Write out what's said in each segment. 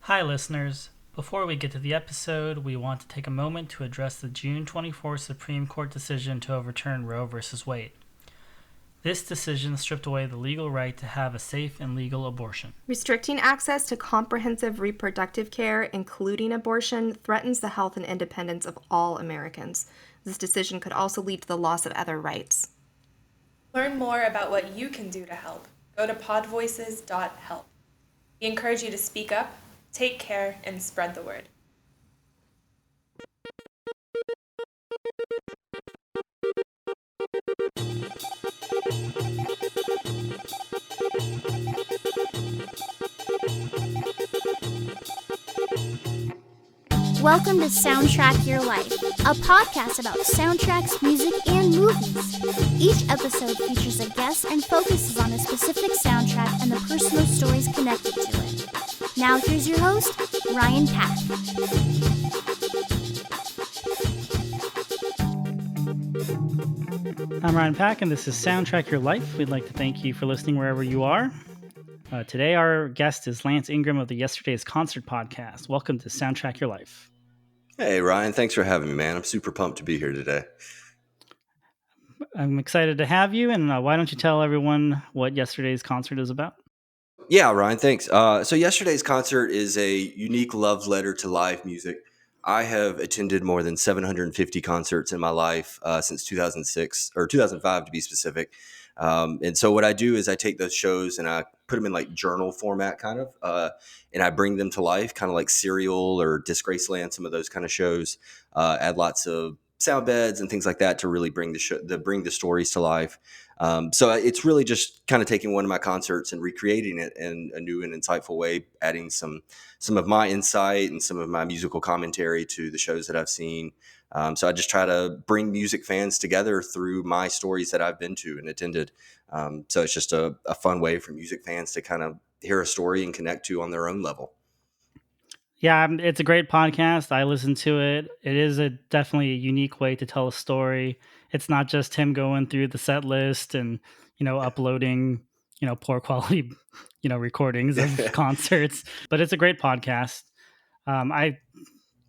Hi, listeners. Before we get to the episode, we want to take a moment to address the June 24th Supreme Court decision to overturn Roe v. Wade. This decision stripped away the legal right to have a safe and legal abortion. Restricting access to comprehensive reproductive care, including abortion, threatens the health and independence of all Americans. This decision could also lead to the loss of other rights. Learn more about what you can do to help. Go to podvoices.help. We encourage you to speak up, take care, and spread the word. Welcome to Soundtrack Your Life, a podcast about soundtracks, music, and movies. Each episode features a guest and focuses on a specific soundtrack and the personal stories connected to it. Now here's your host, Ryan Pack. I'm Ryan Pack, and this is Soundtrack Your Life. We'd like to thank you for listening wherever you are. Today, our guest is Lance Ingram of the Yesterday's Concert podcast. Welcome to Soundtrack Your Life. Hey, Ryan. Thanks for having me, man. I'm super pumped to be here today. I'm excited to have you, and why don't you tell everyone what Yesterday's Concert is about? Yeah, Ryan, thanks. So yesterday's concert is a unique love letter to live music. I have attended more than 750 concerts in my life since 2006 or 2005 to be specific. And so what I do is I take those shows and I put them in like journal format kind of, and I bring them to life, kind of like Serial or Disgraceland, some of those kind of shows, add lots of sound beds and things like that to really bring bring the stories to life. So it's really just kind of taking one of my concerts and recreating it in a new and insightful way, adding some of my insight and some of my musical commentary to the shows that I've seen. So I just try to bring music fans together through my stories that I've been to and attended. So it's just a fun way for music fans to kind of hear a story and connect to on their own level. Yeah, it's a great podcast. I listen to it. It is definitely a unique way to tell a story. It's not just him going through the set list and, uploading, poor quality, recordings of concerts, but it's a great podcast. I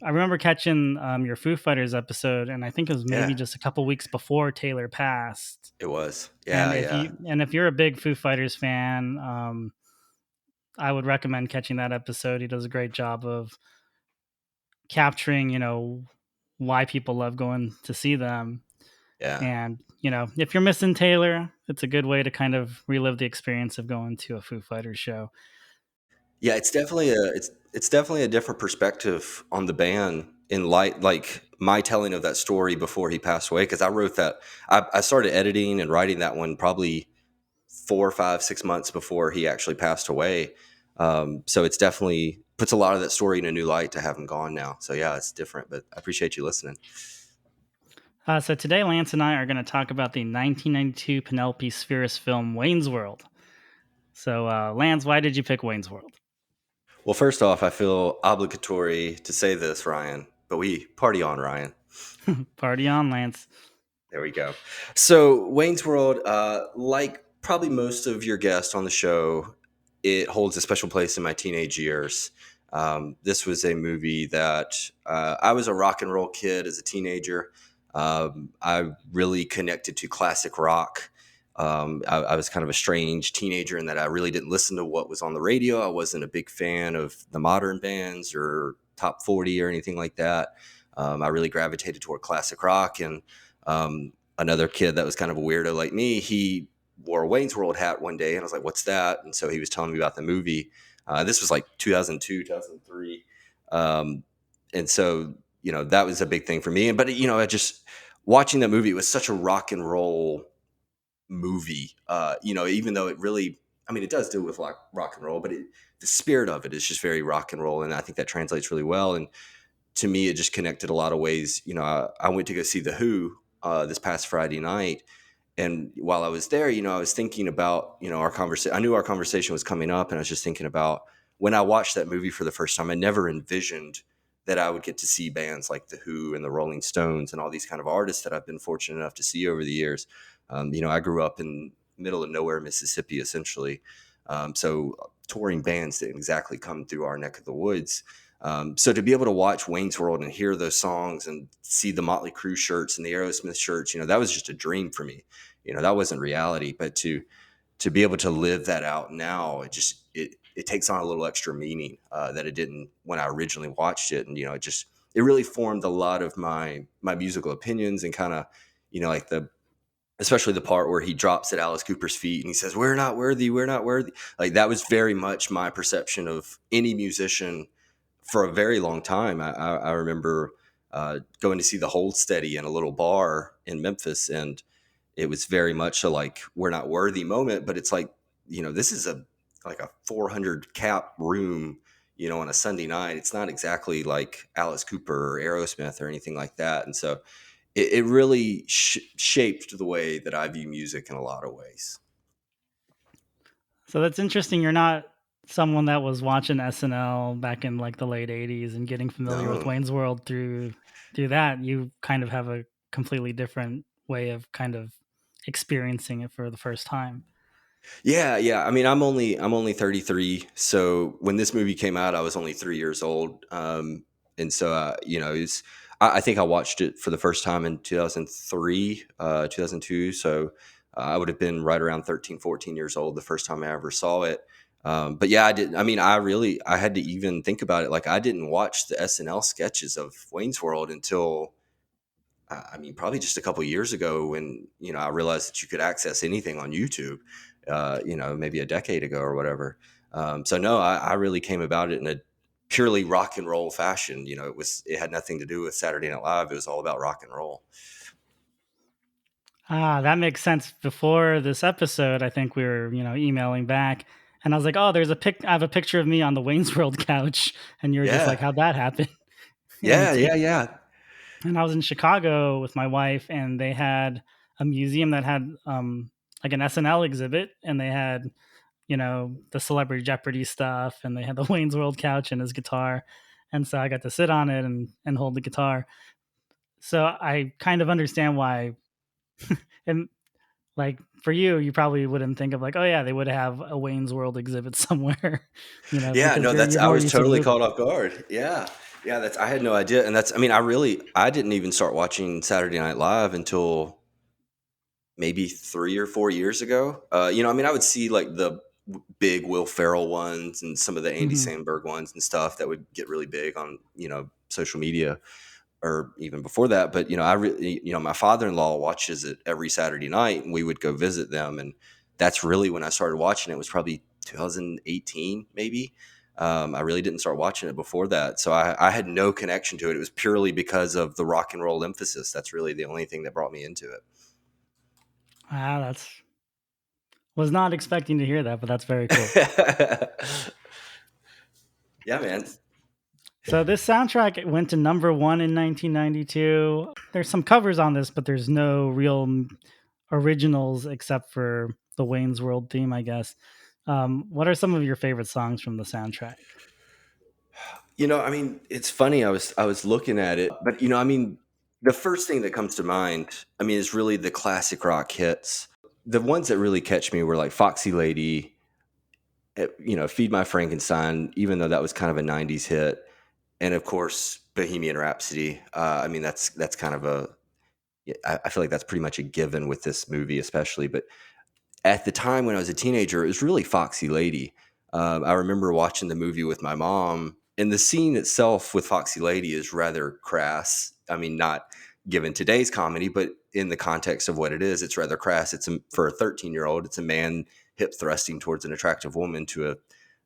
remember catching your Foo Fighters episode, and I think it was maybe Yeah, just a couple weeks before Taylor passed. it was. And Yeah, yeah. if you're a big Foo Fighters fan, I would recommend catching that episode. He does a great job of capturing, why people love going to see them. Yeah. And, if you're missing Taylor, it's a good way to kind of relive the experience of going to a Foo Fighters show. Yeah, it's definitely a different perspective on the band in light like my telling of that story before he passed away. Because I wrote that I started editing and writing that one probably 4, 5, 6 months before he actually passed away. So it's definitely puts a lot of that story in a new light to have him gone now. So yeah, it's different, but I appreciate you listening. So today, Lance and I are going to talk about the 1992 Penelope Spheris film Wayne's World. So, Lance, why did you pick Wayne's World? Well, first off, I feel obligatory to say this, Ryan, but we party on, Ryan. Party on, Lance. There we go. So Wayne's World, like probably most of your guests on the show, it holds a special place in my teenage years. This was a movie that I was a rock and roll kid as a teenager. I really connected to classic rock. I was kind of a strange teenager in that I really didn't listen to what was on the radio. I wasn't a big fan of the modern bands or top 40 or anything like that. I really gravitated toward classic rock. And another kid that was kind of a weirdo like me, he wore a Wayne's World hat one day, and I was like, "What's that?" And so he was telling me about the movie. This was like 2002, 2003, and so that was a big thing for me. And but I just watching that movie, it was such a rock and roll movie. Even though it really, I mean, it does deal with like rock and roll, but the spirit of it is just very rock and roll, and I think that translates really well. And to me, it just connected a lot of ways. I went to go see The Who this past Friday night. And while I was there, I was thinking about, our conversation. I knew our conversation was coming up, and I was just thinking about when I watched that movie for the first time, I never envisioned that I would get to see bands like The Who and the Rolling Stones and all these kind of artists that I've been fortunate enough to see over the years. I grew up in middle of nowhere, Mississippi, essentially. So touring bands didn't exactly come through our neck of the woods. So to be able to watch Wayne's World and hear those songs and see the Motley Crue shirts and the Aerosmith shirts, that was just a dream for me. That wasn't reality, but to be able to live that out now, it takes on a little extra meaning that it didn't when I originally watched it. And it really formed a lot of my musical opinions, and kind of like especially the part where he drops at Alice Cooper's feet and he says, "We're not worthy, we're not worthy." Like, that was very much my perception of any musician for a very long time. I remember going to see the Hold Steady in a little bar in Memphis, and it was very much a like, we're not worthy moment. But it's like, this is like a 400 cap room, on a Sunday night. It's not exactly like Alice Cooper or Aerosmith or anything like that. And so it really shaped the way that I view music in a lot of ways. So that's interesting. You're not someone that was watching SNL back in like the late '80s and getting familiar with No. Wayne's World through that. You kind of have a completely different way of kind of experiencing it for the first time. Yeah, yeah. I mean, I'm only 33. So when this movie came out, I was only 3 years old. And so I think I watched it for the first time in 2003, 2002. So I would have been right around 13, 14 years old the first time I ever saw it. But yeah, I did. I mean, I had to even think about it. Like, I didn't watch the SNL sketches of Wayne's World until I mean, probably just a couple years ago, when I realized that you could access anything on YouTube. Maybe a decade ago or whatever. So no, I really came about it in a purely rock and roll fashion. It had nothing to do with Saturday Night Live. It was all about rock and roll. Ah, that makes sense. Before this episode, I think we were, emailing back, and I was like, "Oh, there's a pic. I have a picture of me on the Wayne's World couch," and you were just like, Yeah, "How'd that happen?" yeah, and yeah, yeah, and I was in Chicago with my wife, and they had a museum that had like an SNL exhibit, and they had the Celebrity Jeopardy stuff, and they had the Wayne's World couch and his guitar, and so I got to sit on it and hold the guitar. So I kind of understand why. And like for you, you probably wouldn't think of like, oh yeah, they would have a Wayne's World exhibit somewhere, yeah. because No, you're I more was used to the totally movie. caught off guard. Yeah, yeah. I had no idea, and I mean, I didn't even start watching Saturday Night Live until maybe 3 or 4 years ago. I mean, I would see like the big Will Ferrell ones and some of the Andy Hmm. Samberg ones and stuff that would get really big on social media, or even before that. But I really, my father-in-law watches it every Saturday night, and we would go visit them, and that's really when I started watching it. Was probably 2018, maybe. I really didn't start watching it before that, so I had no connection to it. It was purely because of the rock and roll emphasis. That's really the only thing that brought me into it. Ah, that's was not expecting to hear that, but that's very cool. Yeah, man. So this soundtrack went to number one in 1992. There's some covers on this, but there's no real originals except for the Wayne's World theme, I guess. What are some of your favorite songs from the soundtrack? I mean, it's funny. I was looking at it, but I mean, the first thing that comes to mind, I mean, is really the classic rock hits. The ones that really catch me were like Foxy Lady, Feed My Frankenstein, even though that was kind of a '90s hit, and of course Bohemian Rhapsody. I mean, that's kind of a yeah, I feel like that's pretty much a given with this movie, especially. But at the time when I was a teenager, it was really Foxy Lady. I remember watching the movie with my mom, and the scene itself with Foxy Lady is rather crass. I mean, not given today's comedy, but in the context of what it is, it's rather crass. For a 13-year-old, it's a man hip thrusting towards an attractive woman to a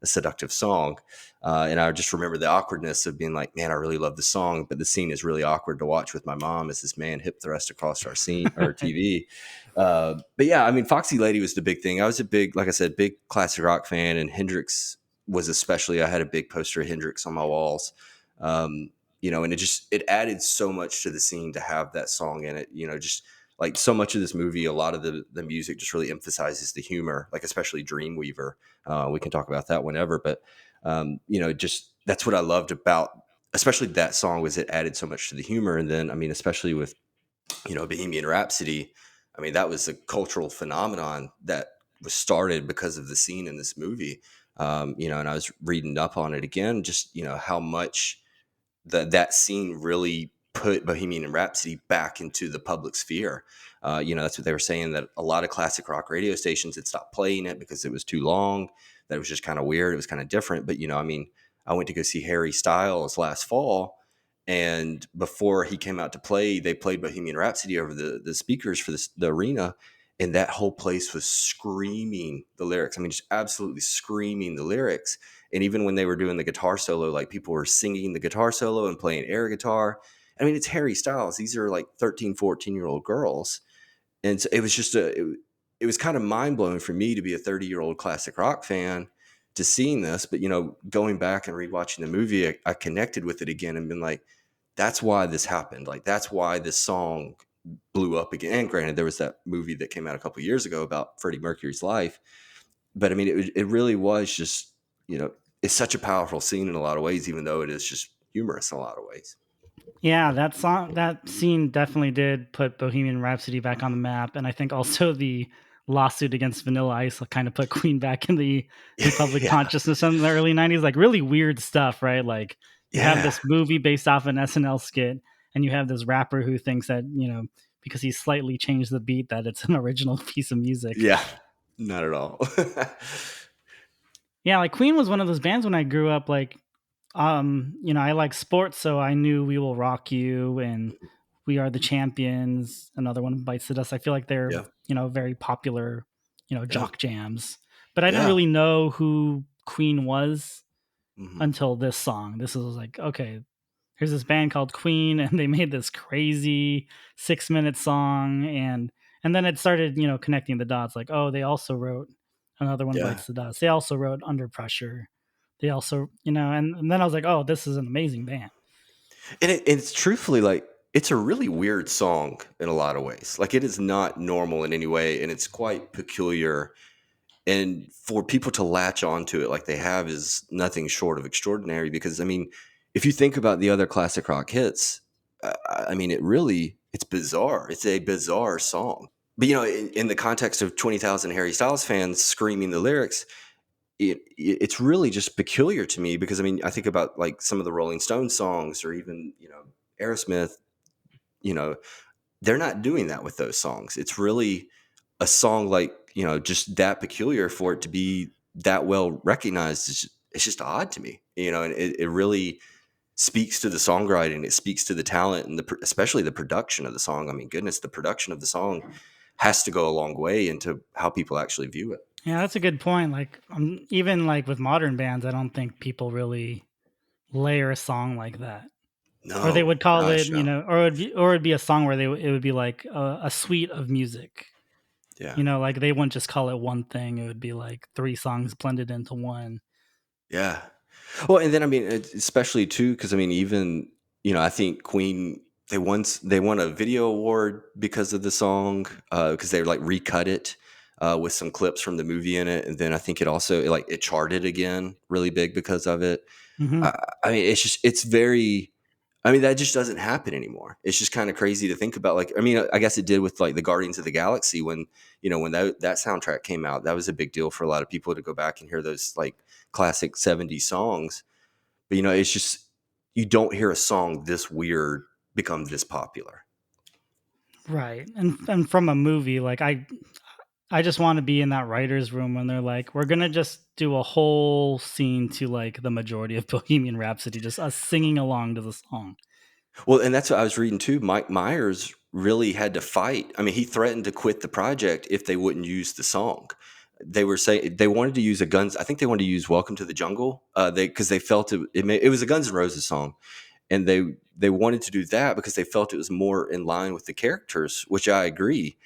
seductive song. And I just remember the awkwardness of being like, man, I really love the song, but the scene is really awkward to watch with my mom as this man hip thrust across our TV. But yeah, I mean, Foxy Lady was the big thing. I was a big, like I said, big classic rock fan, and Hendrix was especially. I had a big poster of Hendrix on my walls. And it added so much to the scene to have that song in it. Just like so much of this movie, a lot of the music just really emphasizes the humor, like especially Dreamweaver. We can talk about that whenever, but just that's what I loved about, especially that song, was it added so much to the humor. And then, I mean, especially with Bohemian Rhapsody. I mean, that was a cultural phenomenon that was started because of the scene in this movie. And I was reading up on it again, just how much that scene really put Bohemian Rhapsody back into the public sphere. That's what they were saying, that a lot of classic rock radio stations had stopped playing it because it was too long, that it was just kind of weird. It was kind of different. But, I went to go see Harry Styles last fall. And before he came out to play, they played Bohemian Rhapsody over the speakers for the arena. And that whole place was screaming the lyrics. I mean, just absolutely screaming the lyrics. And even when they were doing the guitar solo, like people were singing the guitar solo and playing air guitar. I mean, it's Harry Styles. These are like 13, 14-year-old girls. And so it was just it was kind of mind blowing for me to be a 30-year-old classic rock fan to seeing this. But, going back and rewatching the movie, I connected with it again and been like, that's why this happened. Like, that's why this song blew up again. And granted, there was that movie that came out a couple of years ago about Freddie Mercury's life. But I mean, it really was just, it's such a powerful scene in a lot of ways, even though it is just humorous in a lot of ways. Yeah, that scene definitely did put Bohemian Rhapsody back on the map, and I think also the lawsuit against Vanilla Ice kind of put Queen back in the public Yeah. consciousness in the early '90s. Like really weird stuff, right? Like you have Yeah. this movie based off an SNL skit, and you have this rapper who thinks that because he slightly changed the beat that it's an original piece of music. Yeah. Not at all. Yeah, like Queen was one of those bands when I grew up. Like I like sports, so I knew We Will Rock You and We Are the Champions. Another one, Bites the Dust. I feel like they're, Yeah. very popular, Yeah. jock jams. But I didn't Yeah. really know who Queen was Hmm. until this song. This was like, okay, here's this band called Queen, and they made this crazy 6-minute song, and then it started, connecting the dots. Like, oh, they also wrote Another One Yeah. Bites the Dust. They also wrote Under Pressure. They also, and then I was like, oh, this is an amazing band. And it's truthfully like, it's a really weird song in a lot of ways. Like, it is not normal in any way, and it's quite peculiar. And for people to latch onto it like they have is nothing short of extraordinary. Because I mean, if you think about the other classic rock hits, I mean, it's bizarre. It's a bizarre song. But in the context of 20,000 Harry Styles fans screaming the lyrics, it's really just peculiar to me. Because I mean, I think about like some of the Rolling Stones songs, or even Aerosmith. You know, they're not doing that with those songs. It's really a song like, just that peculiar for it to be that well recognized. It's just odd to me, and it really speaks to the songwriting. It speaks to the talent and especially the production of the song. I mean, goodness, the production of the song has to go a long way into how people actually view it. Yeah, that's a good point. Like, even like with modern bands, I don't think people really layer a song like that. Or they No, would call it, gosh, no. or it'd be a song where it would be like a suite of music. Yeah. Like they wouldn't just call it one thing. It would be like three songs blended into one. Yeah. Well, and then I mean, especially too, because I mean, even I think Queen, they won a video award because of the song, because they like recut it with some clips from the movie in it, and then I think it charted again really big because of it. Hmm. I, I mean, it's very. I mean, that just doesn't happen anymore. It's just kind of crazy to think about. Like, I mean, I guess it did with like the Guardians of the Galaxy when when that soundtrack came out. That was a big deal for a lot of people to go back and hear those like classic '70s songs. But it's just, you don't hear a song this weird become this popular. Right. And from a movie, like I just want to be in that writer's room when they're like, we're gonna just do a whole scene to like the majority of Bohemian Rhapsody, just us singing along to the song. Well, and that's what I was reading too. Mike Myers really had to fight. I mean, he threatened to quit the project if they wouldn't use the song. They were saying they wanted to use a Guns. I think they wanted to use "Welcome to the Jungle." Because they felt it was a Guns N' Roses song, and they wanted to do that because they felt it was more in line with the characters, which I agree.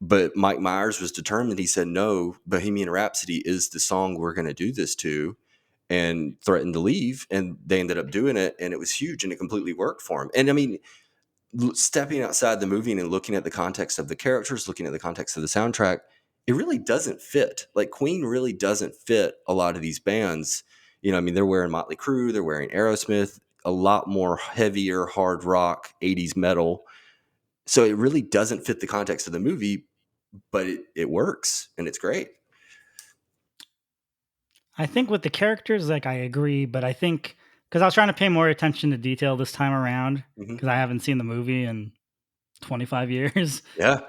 But Mike Myers was determined. He said, "No, Bohemian Rhapsody is the song we're going to do this to," and threatened to leave. And they ended up doing it, and it was huge, and it completely worked for him. And I mean, stepping outside the movie and looking at the context of the characters, looking at the context of the soundtrack, it really doesn't fit. Like, Queen really doesn't fit a lot of these bands. I mean, they're wearing Motley Crue, they're wearing Aerosmith, a lot more heavier hard rock, 80s metal. So it really doesn't fit the context of the movie, but it works and it's great. I think with the characters, like I agree, but I think because I was trying to pay more attention to detail this time around Hmm. because I haven't seen the movie in 25 years. Yeah.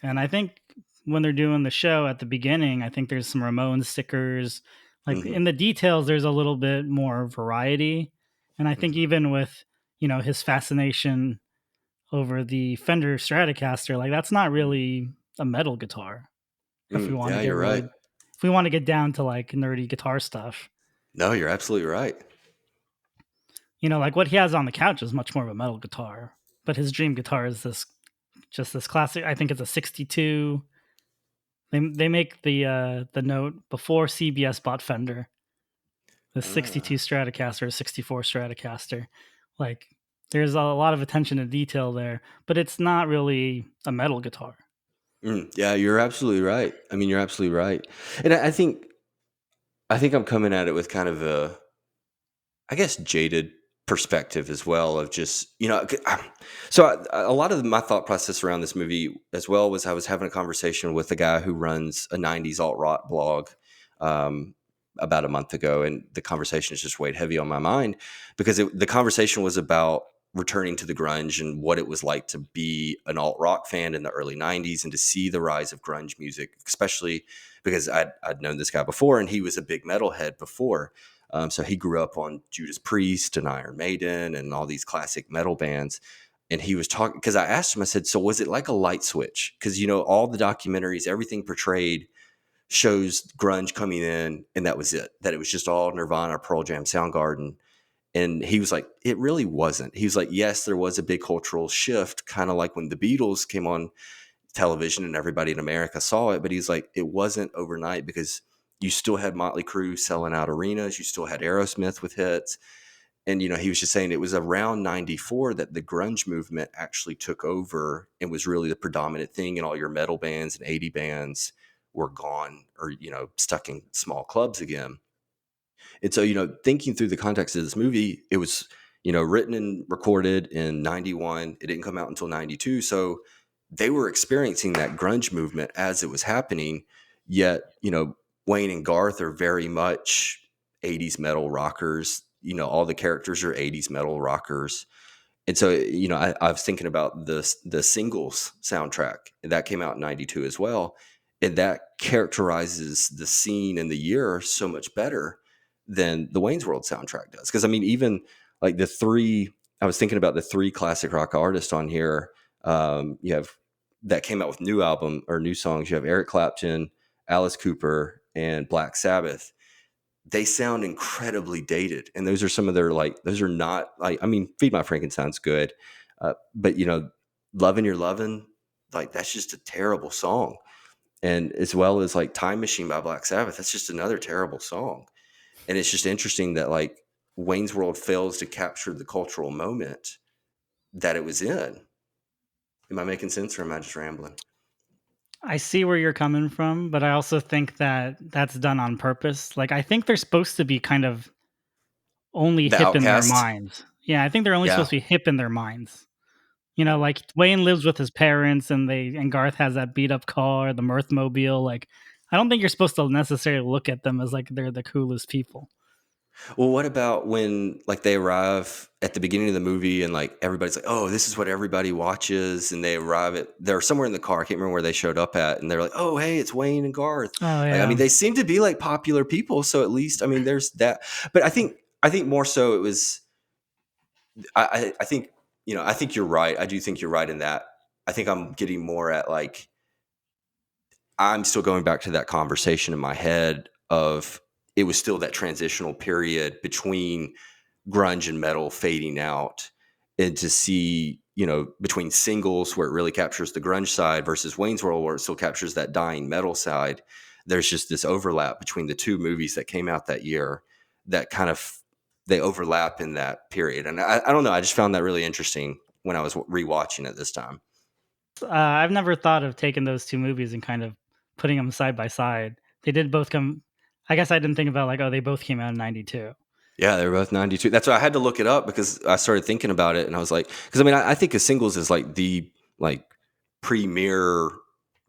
And I think when they're doing the show at the beginning, I think there's some Ramones stickers. Like Hmm. in the details, there's a little bit more variety. And I think Hmm. even with, his fascination over the Fender Stratocaster, like that's not really a metal guitar. If we want to Yeah, get you're right. really, if we want to get down to like nerdy guitar stuff, No, you're absolutely right. like what he has on the couch is much more of a metal guitar. But his dream guitar is this classic. I think it's a 62. They make the note before CBS bought Fender, the 62 Ah. Stratocaster, 64 Stratocaster. Like there's a lot of attention to detail there, but it's not really a metal guitar. Yeah, you're absolutely right. I mean, you're absolutely right. And I think I'm coming at it with kind of a, I guess, jaded perspective as well of just, so a lot of my thought process around this movie as well was I was having a conversation with a guy who runs a 90s alt rock blog um, about a month ago. And the conversation has just weighed heavy on my mind because the conversation was about returning to the grunge and what it was like to be an alt rock fan in the early 90s and to see the rise of grunge music, especially because I'd known this guy before and he was a big metalhead before. So he grew up on Judas Priest and Iron Maiden and all these classic metal bands. And he was talking because I asked him, I said, so was it like a light switch? Because, all the documentaries, everything portrayed shows grunge coming in and that was it, that it was just all Nirvana, Pearl Jam, Soundgarden. And he was like, it really wasn't. He was like, yes, there was a big cultural shift, kind of like when the Beatles came on television and everybody in America saw it. But he's like, it wasn't overnight because you still had Motley Crue selling out arenas. You still had Aerosmith with hits. And, he was just saying it was around 94 that the grunge movement actually took over and was really the predominant thing. And all your metal bands and 80 bands were gone or, stuck in small clubs again. And so, thinking through the context of this movie, it was, written and recorded in 91. It didn't come out until 92. So they were experiencing that grunge movement as it was happening. Yet, Wayne and Garth are very much 80s metal rockers. All the characters are 80s metal rockers. And so, I was thinking about the singles soundtrack that came out in 92 as well. And that characterizes the scene and the year so much better than the Wayne's World soundtrack does. Because I mean, even like I was thinking about the three classic rock artists on here. You have that came out with new album or new songs. You have Eric Clapton, Alice Cooper, and Black Sabbath. They sound incredibly dated, and those are some of their those are not like, I mean, Feed My Frankenstein's good, but Lovin' Your Lovin', like that's just a terrible song. And as well as like Time Machine by Black Sabbath, that's just another terrible song. And it's just interesting that like Wayne's World fails to capture the cultural moment that it was in. Am I making sense or am I just rambling? I see where you're coming from, but I also think that that's done on purpose. Like I think they're supposed to be kind of only The hip in their Outcast? minds. Yeah, I think they're only Yeah. supposed to be hip in their minds. Like Wayne lives with his parents and Garth has that beat up car, the Mirthmobile. Like I don't think you're supposed to necessarily look at them as like they're the coolest people. Well, what about when like they arrive at the beginning of the movie and like everybody's like, "Oh, this is what everybody watches," and they're somewhere in the car. I can't remember where they showed up at, and they're like, "Oh, hey, it's Wayne and Garth." Oh Like, I mean, yeah. they seem to be like popular people, so at least I mean, there's that. But I think more so it was. I think I think you're right. I do think you're right in that. I think I'm getting more at like I'm still going back to that conversation in my head of it was still that transitional period between grunge and metal fading out and to see, between singles where it really captures the grunge side versus Wayne's World where it still captures that dying metal side. There's just this overlap between the two movies that came out that year that kind of they overlap in that period. And I don't know. I just found that really interesting when I was rewatching it this time. I've never thought of taking those two movies and kind of putting them side by side. They did both come. I guess I didn't think about like, oh, they both came out in '92. Yeah, they were both 92. That's why I had to look it up because I started thinking about it and I was like, because I mean, I think of singles as like the like premier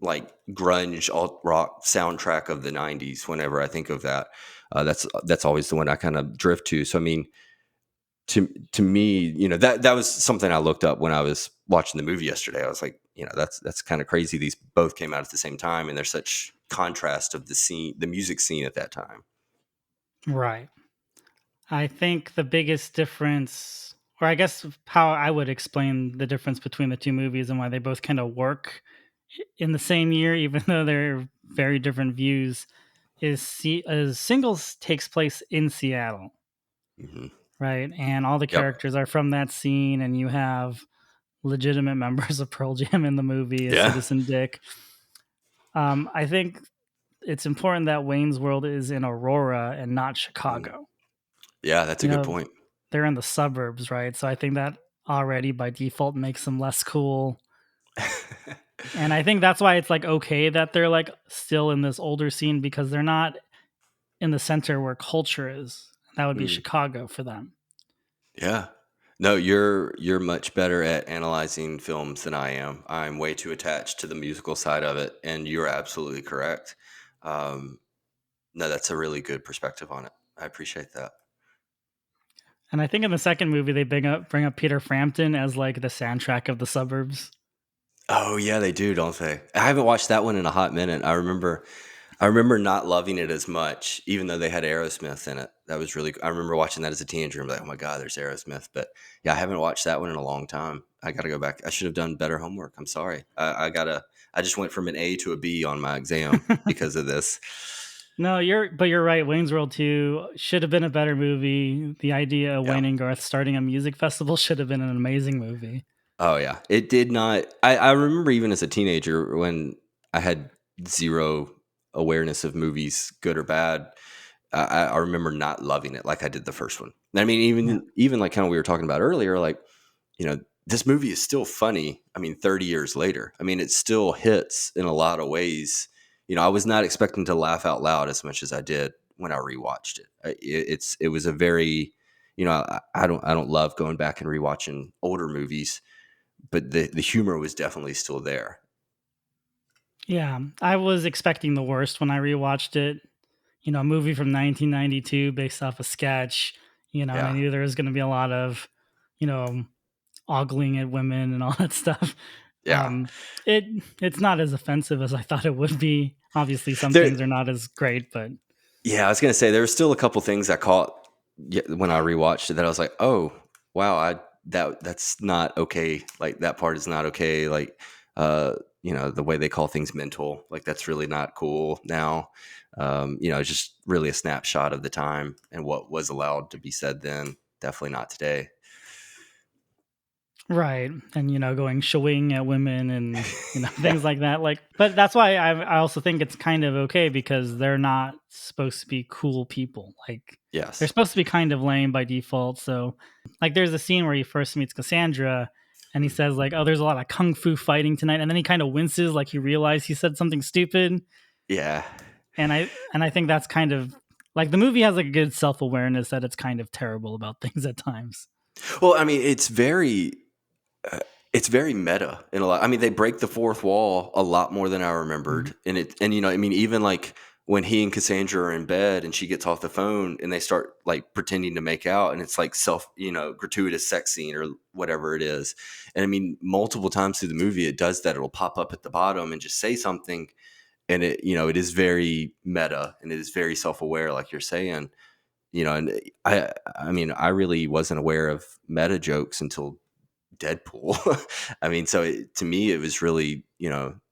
like grunge alt rock soundtrack of the '90s. Whenever I think of that, that's always the one I kind of drift to. So I mean, to me, that was something I looked up when I was watching the movie yesterday. I was like, that's kind of crazy. These both came out at the same time, and there's such contrast of the music scene at that time. Right. I think the biggest difference, or I guess how I would explain the difference between the two movies and why they both kind of work in the same year, even though they're very different views, is Singles takes place in Seattle, Hmm. right? And all the Yep. characters are from that scene, and you have legitimate members of Pearl Jam in the movie as Yeah. Citizen Dick. I think it's important that Wayne's World is in Aurora and not Mm. Chicago. Yeah, that's a You good know, point. they're in the suburbs, right? So I think that already by default makes them less cool. And I think that's why it's like okay that they're like still in this older scene because they're not in the center where culture is. That would be Mm. Chicago for them. Yeah. No, you're much better at analyzing films than I am. I'm way too attached to the musical side of it, and you're absolutely correct. Um, no, that's a really good perspective on it. I appreciate that. And I think in the second movie they bring up Peter Frampton as like the soundtrack of the suburbs. Oh yeah, they do, don't they? I haven't watched that one in a hot minute. I remember not loving it as much, even though they had Aerosmith in it. That was really. I remember watching that as a teenager and be like, "Oh my god, there's Aerosmith." But yeah, I haven't watched that one in a long time. I got to go back. I should have done better homework. I'm sorry. I gotta. I just went from an A to a B on my exam because of this. No, you're right. Wayne's World 2 should have been a better movie. The idea of Yeah. Wayne and Garth starting a music festival should have been an amazing movie. Oh yeah, it did not. I remember even as a teenager when I had zero awareness of movies, good or bad. I remember not loving it like I did the first one. I mean, Yeah. even like kind of we were talking about earlier, like this movie is still funny. I mean, 30 years later, I mean, it still hits in a lot of ways. I was not expecting to laugh out loud as much as I did when I rewatched it. It was a very, I don't love going back and rewatching older movies, but the humor was definitely still there. Yeah, I was expecting the worst when I rewatched it. A movie from 1992 based off a sketch, and I Yeah, knew there was going to be a lot of, you know, ogling at women and all that stuff. yeah. It it's not as offensive as I thought it would be. Obviously, some There, things are not as great, but Yeah, I was gonna say there were still a couple things I caught when I rewatched it that I was like, oh wow, that's not okay. Like that part is not okay. Like uh, the way they call things mental, like that's really not cool now. It's just really a snapshot of the time and what was allowed to be said then. Definitely not today. right, and going showing at women and things like that. Like, but that's why I also think it's kind of okay because they're not supposed to be cool people. Like, they're Yes. supposed to be kind of lame by default. So, like, there's a scene where he first meets Cassandra, and he Mm. says like, "Oh, there's a lot of kung fu fighting tonight," and then he kind of winces, like he realized he said something stupid. Yeah. And I think that's kind of like the movie has like a good self awareness that it's kind of terrible about things at times. Well, I mean, uh, it's very meta in a lot. I mean, they break the fourth wall a lot more than I Mhm. remembered, and I mean, even like when he and Cassandra are in bed and she gets off the phone and they start like pretending to make out, and it's like gratuitous sex scene or whatever it is. And I mean, multiple times through the movie, it does that. It'll pop up at the bottom and just say something, and it is very meta and it is very self aware, like you're saying. And I mean, I really wasn't aware of meta jokes until Deadpool. I mean, so to me, it was really,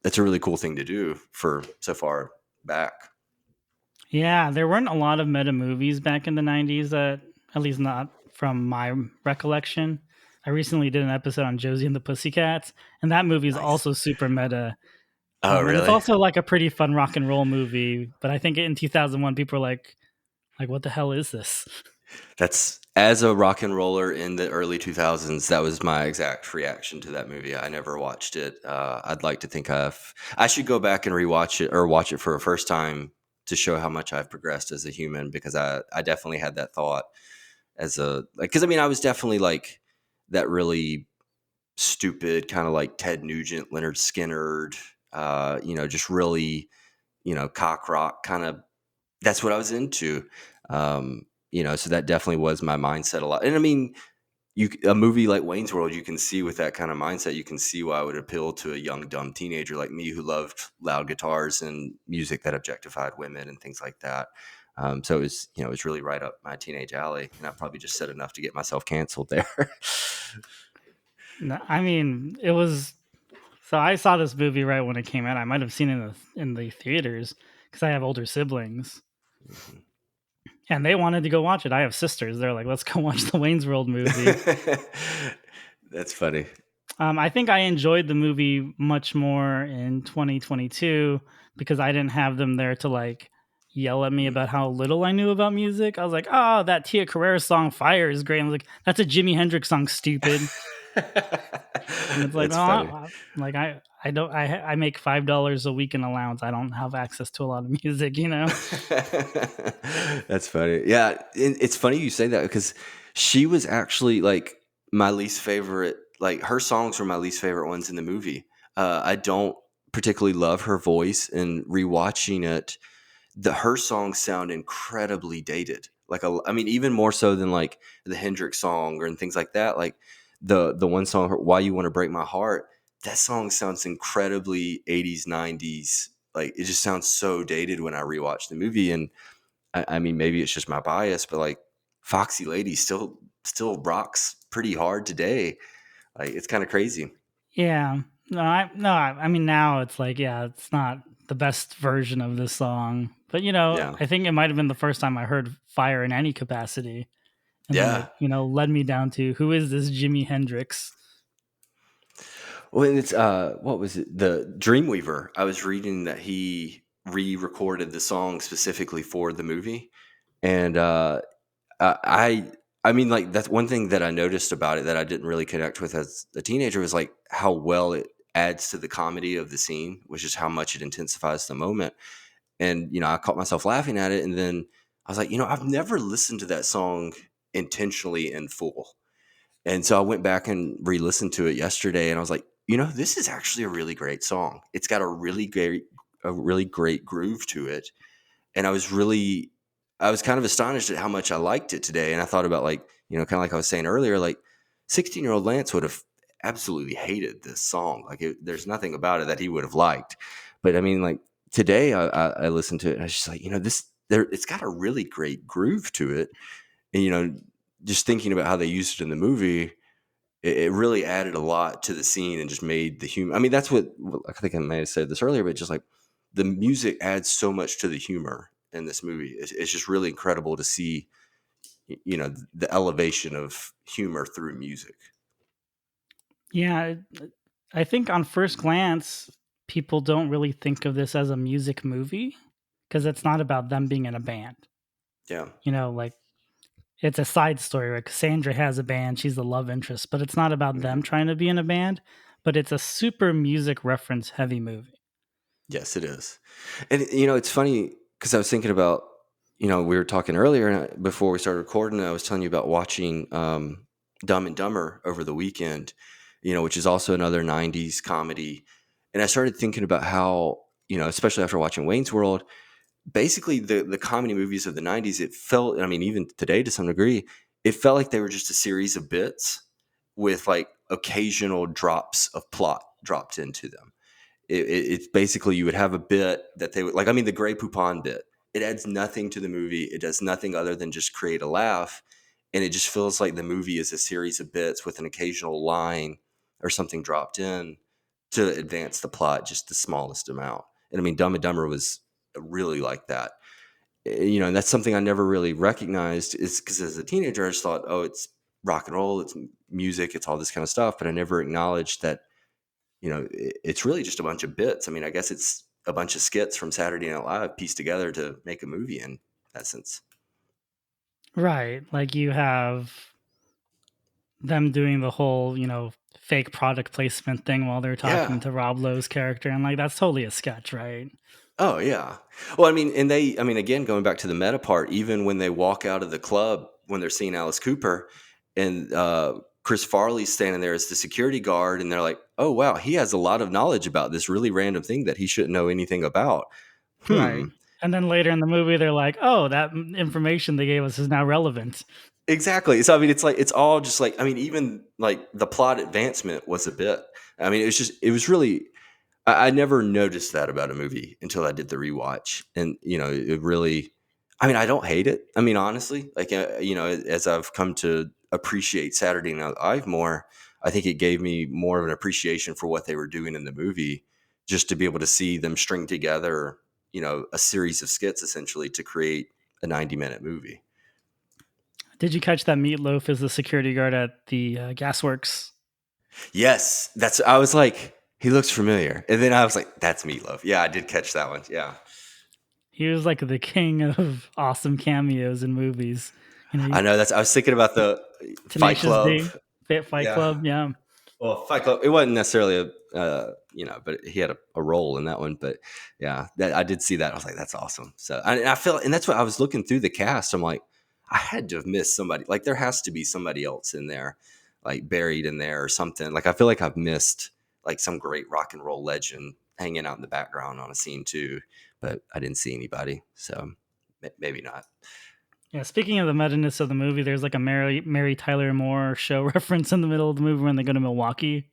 that's a really cool thing to do for so far back. Yeah, there weren't a lot of meta movies back in the 90s that, at least not from my recollection. I recently did an episode on Josie and the Pussycats, and that movie is Nice. also super meta. Oh, And it's really? also like a pretty fun rock and roll movie. But I think in 2001, people were like, what the hell is this? That's as a rock and roller in the early 2000s. That was my exact reaction to that movie. I never watched it. I'd like to think I should go back and rewatch it or watch it for a first time to show how much I've progressed as a human because I definitely had that thought as because I mean, I was definitely like that really stupid kind of like Ted Nugent, Leonard Skinner. just really, cock rock kind of. That's what I was into. So that definitely was my mindset a lot. And I mean, a movie like Wayne's World, you can see with that kind of mindset, you can see why it would appeal to a young, dumb teenager like me who loved loud guitars and music that objectified women and things like that. So it was really right up my teenage alley, and I probably just said enough to get myself canceled there. No, I mean, it was. So I saw this movie right when it came out. I might have seen it in the theaters because I have older siblings, and they wanted to go watch it. I have sisters. They're like, "Let's go watch the Wayne's World movie." That's funny. I think I enjoyed the movie much more in 2022 because I didn't have them there to like yell at me about how little I knew about music. I was like, "Oh, that Tia Carrera song "Fire" is great." I was like, "That's a Jimi Hendrix song, stupid." And it's like, That's "Oh, funny. like I don't I make $5 a week in allowance. I don't have access to a lot of music, you know." That's funny. Yeah, it's funny you say that because she was actually like my least favorite. Like her songs were my least favorite ones in the movie. I don't particularly love her voice, and rewatching it, her songs sound incredibly dated. I mean, even more so than like the Hendrix song and things like that. Like the one song, "Why You Want to Break My Heart," that song sounds incredibly 80s, 90s. Like it just sounds so dated when I rewatch the movie. And I mean, maybe it's just my bias, but like Foxy Lady still rocks pretty hard today. Like it's kind of crazy. Yeah. I mean now it's like, yeah, it's not the best version of this song. But Yeah. I think it might have been the first time I heard Fire in any capacity. And then Yeah. it, led me down to who is this Jimi Hendrix? Well, and it's what was it? The Dreamweaver. I was reading that he re-recorded the song specifically for the movie, and I I mean, like that's one thing that I noticed about it that I didn't really connect with as a teenager was like how well it adds to the comedy of the scene, which is how much it intensifies the moment. And I caught myself laughing at it, and then I was like, I've never listened to that song intentionally in full. And so I went back and re-listened to it yesterday, and I was like, this is actually a really great song. It's got a really great groove to it. And I was kind of astonished at how much I liked it today. And I thought about like, kind of like I was saying earlier, like 16-year-old Lance would have absolutely hated this song. Like there's nothing about it that he would have liked. But I mean, like today I listened to it and I was just like, it's got a really great groove to it. And, just thinking about how they used it in the movie, it really added a lot to the scene and just made the humor. I mean, that's what I think I may have said this earlier, but just like the music adds so much to the humor in this movie. It's just really incredible to see, the elevation of humor through music. Yeah, I think on first glance, people don't really think of this as a music movie because it's not about them being in a band. Yeah. Like it's a side story, right? Cassandra has a band, she's the love interest, but it's not about them Mhm. trying to be in a band, but it's a super music reference heavy movie. Yes, it is. And, it's funny because I was thinking about, we were talking earlier before we started recording, I was telling you about watching Dumb and Dumber over the weekend, which is also another 90s comedy. And I started thinking about how, especially after watching Wayne's World, basically the comedy movies of the 90s, it felt, I mean, even today to some degree, it felt like they were just a series of bits with like occasional drops of plot dropped into them. It's basically you would have a bit that they would like. I mean, the Grey Poupon bit. It adds nothing to the movie. It does nothing other than just create a laugh, and it just feels like the movie is a series of bits with an occasional line or something dropped in to advance the plot, just the smallest amount. And I mean, Dumb and Dumber was really like that. And that's something I never really recognized. Is because as a teenager, I just thought, oh, it's rock and roll, it's music, it's all this kind of stuff. But I never acknowledged that it's really just a bunch of bits. I mean, I guess it's a bunch of skits from Saturday Night Live pieced together to make a movie in essence. Right. Like you have them doing the whole, fake product placement thing while they're talking Yeah. to Rob Lowe's character. And like, that's totally a sketch, right? Oh yeah. Well, I mean, again, going back to the meta part, even when they walk out of the club when they're seeing Alice Cooper, and Chris Farley's standing there as the security guard, and they're like, "Oh wow, he has a lot of knowledge about this really random thing that he shouldn't know anything about." Right. Hmm. And then later in the movie, they're like, "Oh, that information they gave us is now relevant." Exactly. So I mean, it's like it's all just like I mean, even like the plot advancement was a bit. I mean, it was really. I never noticed that about a movie until I did the rewatch, and it really. I mean, I don't hate it. I mean, honestly, like as I've come to appreciate Saturday Night Live more, I think it gave me more of an appreciation for what they were doing in the movie, just to be able to see them string together, a series of skits essentially to create a 90-minute movie. Did you catch that Meatloaf is the security guard at the gasworks? Yes, that's. I was like, he looks familiar, and then I was like, that's Meatloaf. Yeah, I did catch that one. Yeah, He was like the king of awesome cameos in movies. I know. That's. I was thinking about the Fight Tenacious Club. D, Fit Fight Yeah. Club, yeah. Well, Fight Club. It wasn't necessarily but he had a role in that one. But yeah, that I did see that. I was like, that's awesome. So I feel, and that's what I was looking through the cast. I'm like, I had to have missed somebody. Like there has to be somebody else in there, like buried in there or something. Like I feel like I've missed like some great rock and roll legend hanging out in the background on a scene too. But I didn't see anybody, so maybe not. Yeah, speaking of the meta-ness of the movie, there's like a Mary Tyler Moore show reference in the middle of the movie when they go to Milwaukee.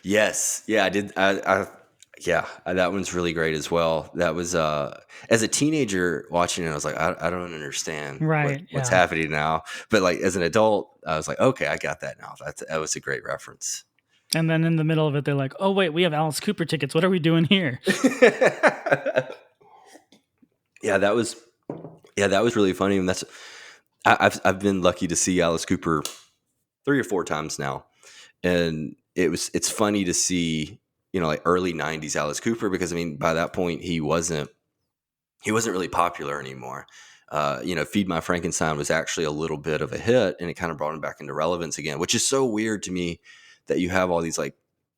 Yes. Yeah, I did. Yeah, that one's really great as well. That was as a teenager watching it, I was like, I don't understand Right, what's yeah. happening now. But like as an adult, I was like, okay, I got that now. That was a great reference. And then in the middle of it, they're like, "Oh wait, we have Alice Cooper tickets. What are we doing here?" yeah, that was really funny, and I've been lucky to see Alice Cooper 3 or 4 times now, and it's funny to see like early '90s Alice Cooper, because I mean by that point he wasn't really popular anymore. Feed My Frankenstein was actually a little bit of a hit, and it kind of brought him back into relevance again, which is so weird to me that you have all these like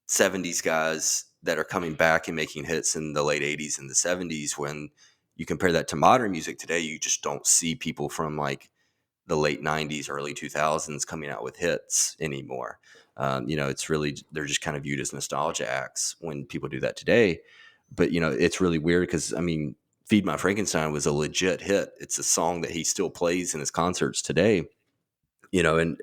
'70s guys that are coming back and making hits in the late '80s and the '70s. When you compare that to modern music today, you just don't see people from like the late '90s, early 2000s coming out with hits anymore. It's really, they're just kind of viewed as nostalgia acts when people do that today. But it's really weird because I mean, Feed My Frankenstein was a legit hit. It's a song that he still plays in his concerts today. And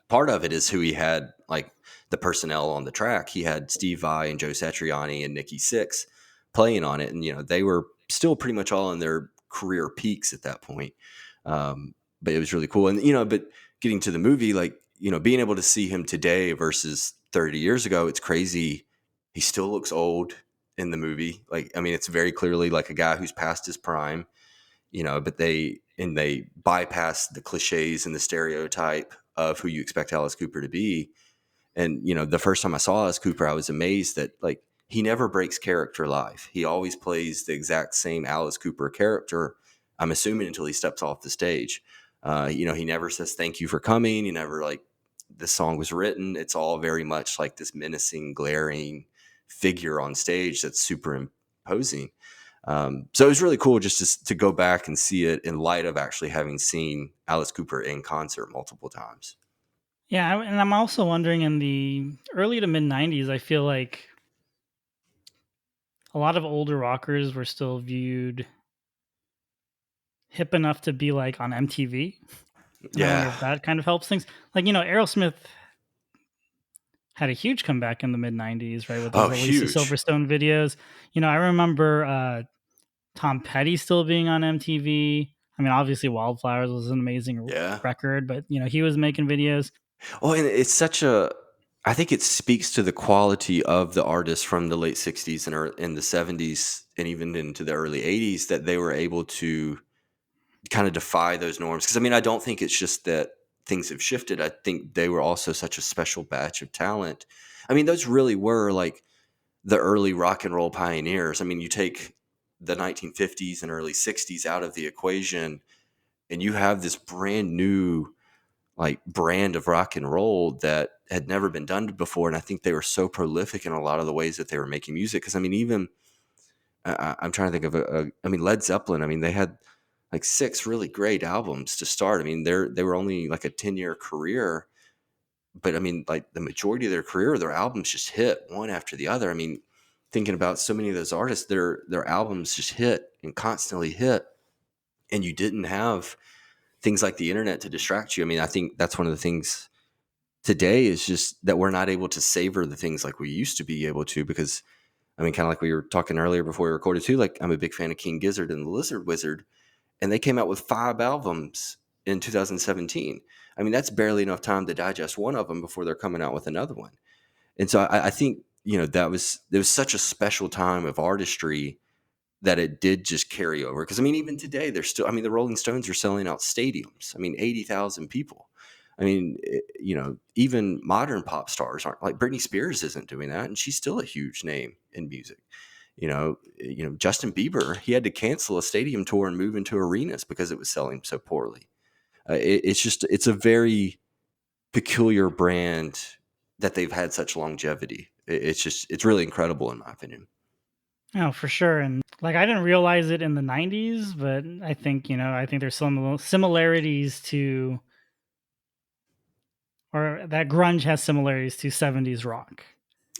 part of it is who he had, like the personnel on the track. He had Steve Vai and Joe Satriani and Nikki Sixx playing on it, and they were still pretty much all in their career peaks at that point. But it was really cool, and but getting to the movie, like being able to see him today versus 30 years ago, it's crazy. He still looks old in the movie. Like I mean, it's very clearly like a guy who's past his prime. But they bypass the cliches and the stereotype of who you expect Alice Cooper to be. And the first time I saw Alice Cooper, I was amazed that like he never breaks character live. He always plays the exact same Alice Cooper character, I'm assuming, until he steps off the stage. He never says thank you for coming. He never like, this song was written. It's all very much like this menacing, glaring figure on stage that's super imposing. So it was really cool just to go back and see it in light of actually having seen Alice Cooper in concert multiple times. Yeah, and I'm also wondering in the early to mid '90s, I feel like a lot of older rockers were still viewed hip enough to be like on MTV. And I wonder Yeah. if that kind of helps things. Like, Aerosmith had a huge comeback in the mid '90s, right, with those Oh, Alicia huge. Silverstone videos. I remember Tom Petty still being on MTV. I mean, obviously, Wildflowers was an amazing Yeah. record, but he was making videos. Oh, and it's such a. I think it speaks to the quality of the artists from the late '60s and the '70s and even into the early '80s that they were able to kind of defy those norms. Because I mean, I don't think it's just that things have shifted. I think they were also such a special batch of talent. I mean, those really were like the early rock and roll pioneers. I mean, you take the 1950s and early '60s out of the equation, and you have this brand new like brand of rock and roll that had never been done before. And I think they were so prolific in a lot of the ways that they were making music. Because I mean, even I'm trying to think of I mean, Led Zeppelin. I mean, they had like 6 really great albums to start. I mean, they were only like a 10-year career, but I mean, like the majority of their career, their albums just hit one after the other. I mean, thinking about so many of those artists, their albums just hit and constantly hit, and you didn't have things like the internet to distract you. I mean, I think that's one of the things today is just that we're not able to savor the things like we used to be able to, because I mean, kind of like we were talking earlier before we recorded too, like I'm a big fan of King Gizzard and the Lizard Wizard, and they came out with 5 albums in 2017. I mean, that's barely enough time to digest one of them before they're coming out with another one. And so I think, that was, there was such a special time of artistry that it did just carry over. Because I mean, even today, they're still. I mean, the Rolling Stones are selling out stadiums. I mean, 80,000 people. I mean, even modern pop stars aren't, like Britney Spears isn't doing that, and she's still a huge name in music. Justin Bieber, he had to cancel a stadium tour and move into arenas because it was selling so poorly. It's a very peculiar brand that they've had such longevity. It's really incredible in my opinion. Oh, for sure. And like I didn't realize it in the 90s, but I think there's some similarities to, or that grunge has similarities to 70s rock,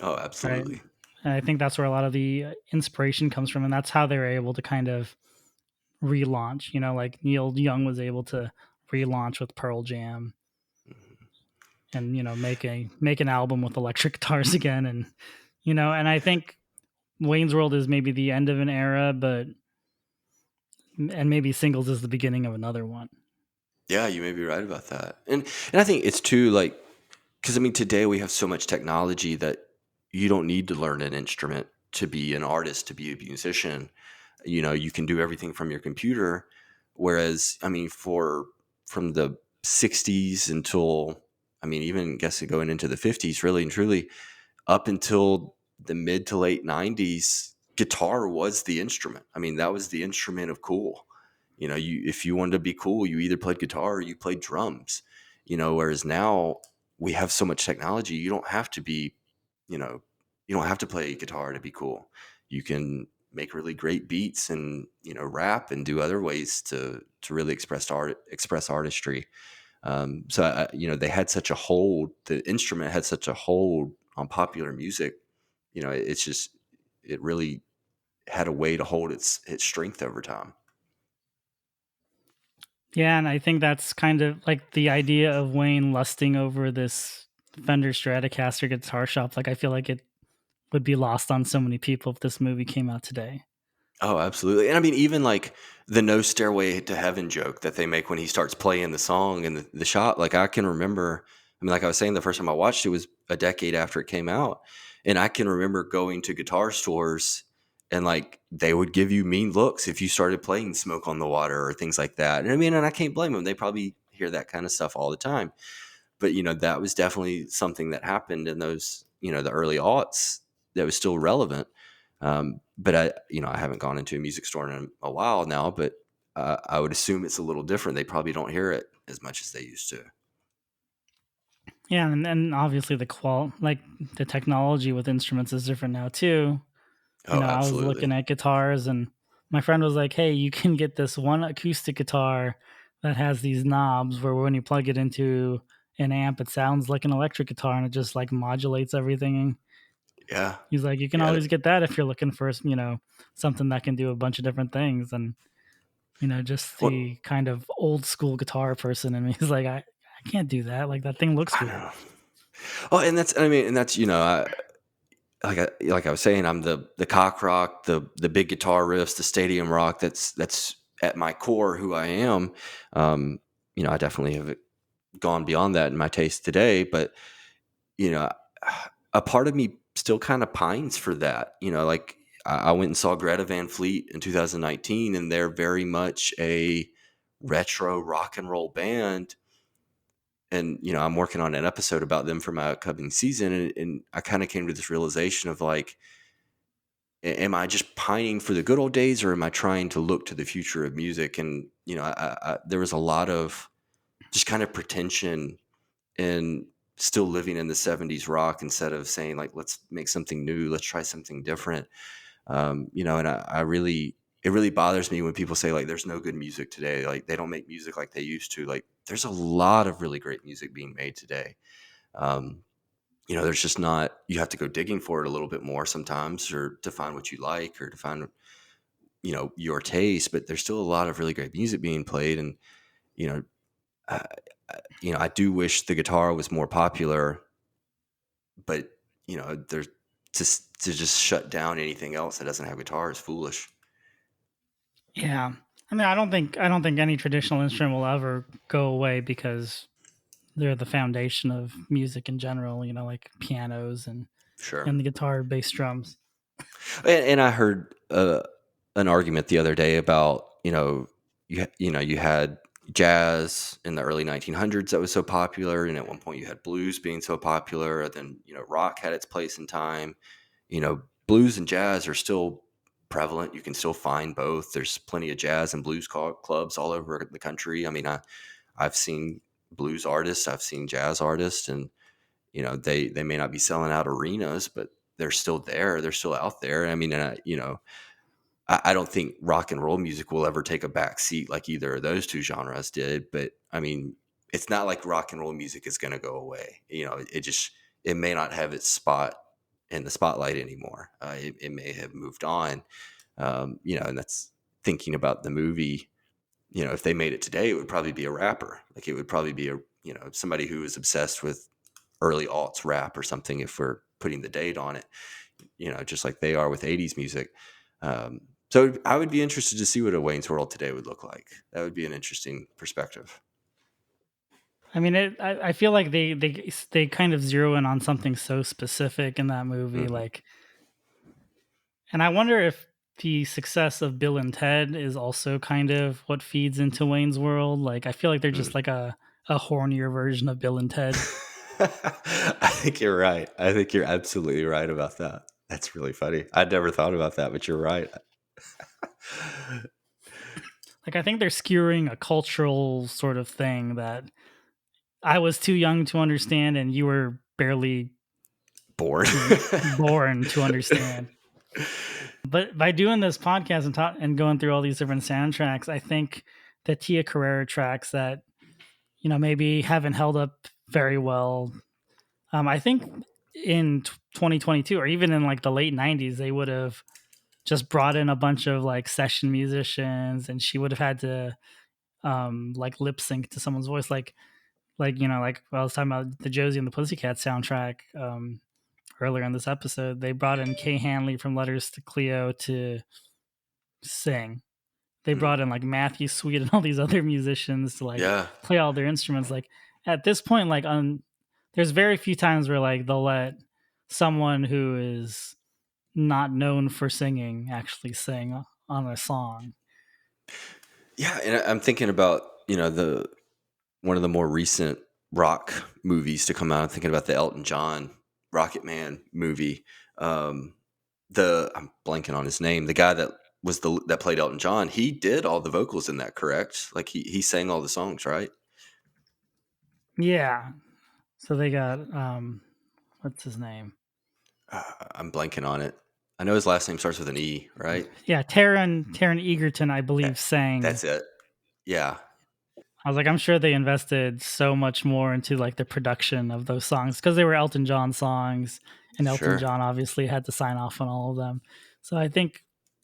Oh, right? absolutely. And I think that's where a lot of the inspiration comes from, and that's how they were able to kind of relaunch. Like Neil Young was able to relaunch with Pearl Jam, and make an album with electric guitars again, and I think Wayne's World is maybe the end of an era, and maybe Singles is the beginning of another one. Yeah, you may be right about that. And I think it's too, like, because I mean today we have so much technology that you don't need to learn an instrument to be an artist, to be a musician. You can do everything from your computer. Whereas, I mean, from the 60s until, I mean, even guess going into the 50s, really and truly, up until the mid to late 90s, guitar was the instrument. I mean, that was the instrument of cool. If you wanted to be cool, you either played guitar or you played drums. Whereas now we have so much technology, you don't have to be, you know, you don't have to play guitar to be cool. You can make really great beats and, rap and do other ways to really express artistry. They had such a hold. The instrument had such a hold on popular music. It really had a way to hold its strength over time. Yeah, and I think that's kind of like the idea of Wayne lusting over this Fender Stratocaster guitar shop. Like I feel like it would be lost on so many people if this movie came out today. Oh, absolutely. And I mean, even like the "No Stairway to Heaven" joke that they make when he starts playing the song and the shot, like I can remember, I mean, like I was saying, the first time I watched it was a decade after it came out. And I can remember going to guitar stores and like they would give you mean looks if you started playing "Smoke on the Water" or things like that. And I mean, and I can't blame them. They probably hear that kind of stuff all the time. But, that was definitely something that happened in those, the early aughts that was still relevant. But I haven't gone into a music store in a while now, but I would assume it's a little different. They probably don't hear it as much as they used to. Yeah, and obviously like the technology with instruments is different now too. Oh, I was absolutely. looking at guitars, and my friend was like, "Hey, you can get this one acoustic guitar that has these knobs where when you plug it into an amp, it sounds like an electric guitar and it just like modulates everything." Yeah. He's like, "You can Yeah. always get that if you're looking for, something that can do a bunch of different things." And, just Well, the kind of old school guitar person in me is like, I can't do that. Like that thing looks I weird. know. Oh, and that's, I mean, and that's, like I was saying, I'm the cock rock, the big guitar riffs, the stadium rock. That's at my core who I am. Um, I definitely have gone beyond that in my taste today, but you know, a part of me still kind of pines for that. Like I went and saw Greta Van Fleet in 2019, and they're very much a retro rock and roll band. And I'm working on an episode about them for my upcoming season, and I kind of came to this realization of like, am I just pining for the good old days, or am I trying to look to the future of music? And there was a lot of just kind of pretension and still living in the 70s rock instead of saying like, let's make something new, let's try something different. And I really, it really bothers me when people say like there's no good music today, like they don't make music like they used to. Like there's a lot of really great music being made today. Um, there's just not, you have to go digging for it a little bit more sometimes, or to find what you like, or to find, your taste. But there's still a lot of really great music being played. And, you know, I, I do wish the guitar was more popular, but, there's to just shut down anything else that doesn't have guitar is foolish. Yeah. I mean, I don't think any traditional instrument will ever go away because they're the foundation of music in general, like pianos Sure. and the guitar, bass, drums. And I heard an argument the other day about, you had jazz in the early 1900s that was so popular, and at one point you had blues being so popular, and then rock had its place in time. Blues and jazz are still prevalent. You can still find both. There's plenty of jazz and blues clubs all over the country. I mean, I've seen blues artists, I've seen jazz artists, and they may not be selling out arenas, but they're still there. They're still out there. I mean, I don't think rock and roll music will ever take a back seat like either of those two genres did. But I mean, it's not like rock and roll music is going to go away. It may not have its spot in the spotlight anymore. It may have moved on. And that's thinking about the movie. If they made it today, it would probably be a rapper. Like, it would probably be somebody who was obsessed with early aughts rap or something, if we're putting the date on it, just like they are with 80s music. So I would be interested to see what a Wayne's World today would look like. That would be an interesting perspective. I mean, I feel like they kind of zero in on something so specific in that movie, Hmm. and I wonder if the success of Bill and Ted is also kind of what feeds into Wayne's World. Like, I feel like they're just like a hornier version of Bill and Ted. I think you're right. I think you're absolutely right about that. That's really funny. I'd never thought about that, but you're right. Like, I think they're skewering a cultural sort of thing that I was too young to understand, and you were barely Born. born to understand. But by doing this podcast and going through all these different soundtracks, I think the Tia Carrera tracks that maybe haven't held up very well. I think in 2022 or even in like the late 90s, they would have just brought in a bunch of like session musicians, and she would have had to like lip sync to someone's voice, like I was talking about the Josie and the Pussycat soundtrack earlier in this episode. They brought in Kay Hanley from Letters to Cleo to sing. They Mm. brought in like Matthew Sweet and all these other musicians to like Yeah. play all their instruments. Like, at this point, like, there's very few times where like they'll let someone who is not known for singing actually sing on a song. Yeah, and I'm thinking about, the one of the more recent rock movies to come out. I'm thinking about the Elton John Rocket Man movie. Um, I'm blanking on his name. The guy that played Elton John, he did all the vocals in that, correct? Like, he sang all the songs, right? Yeah. So they got what's his name? I'm blanking on it. I know his last name starts with an E, right? Yeah, Taron Egerton, I believe, That, sang. that's it. Yeah, I was like, I'm sure they invested so much more into like the production of those songs because they were Elton John songs, and Elton sure, John obviously had to sign off on all of them. So I think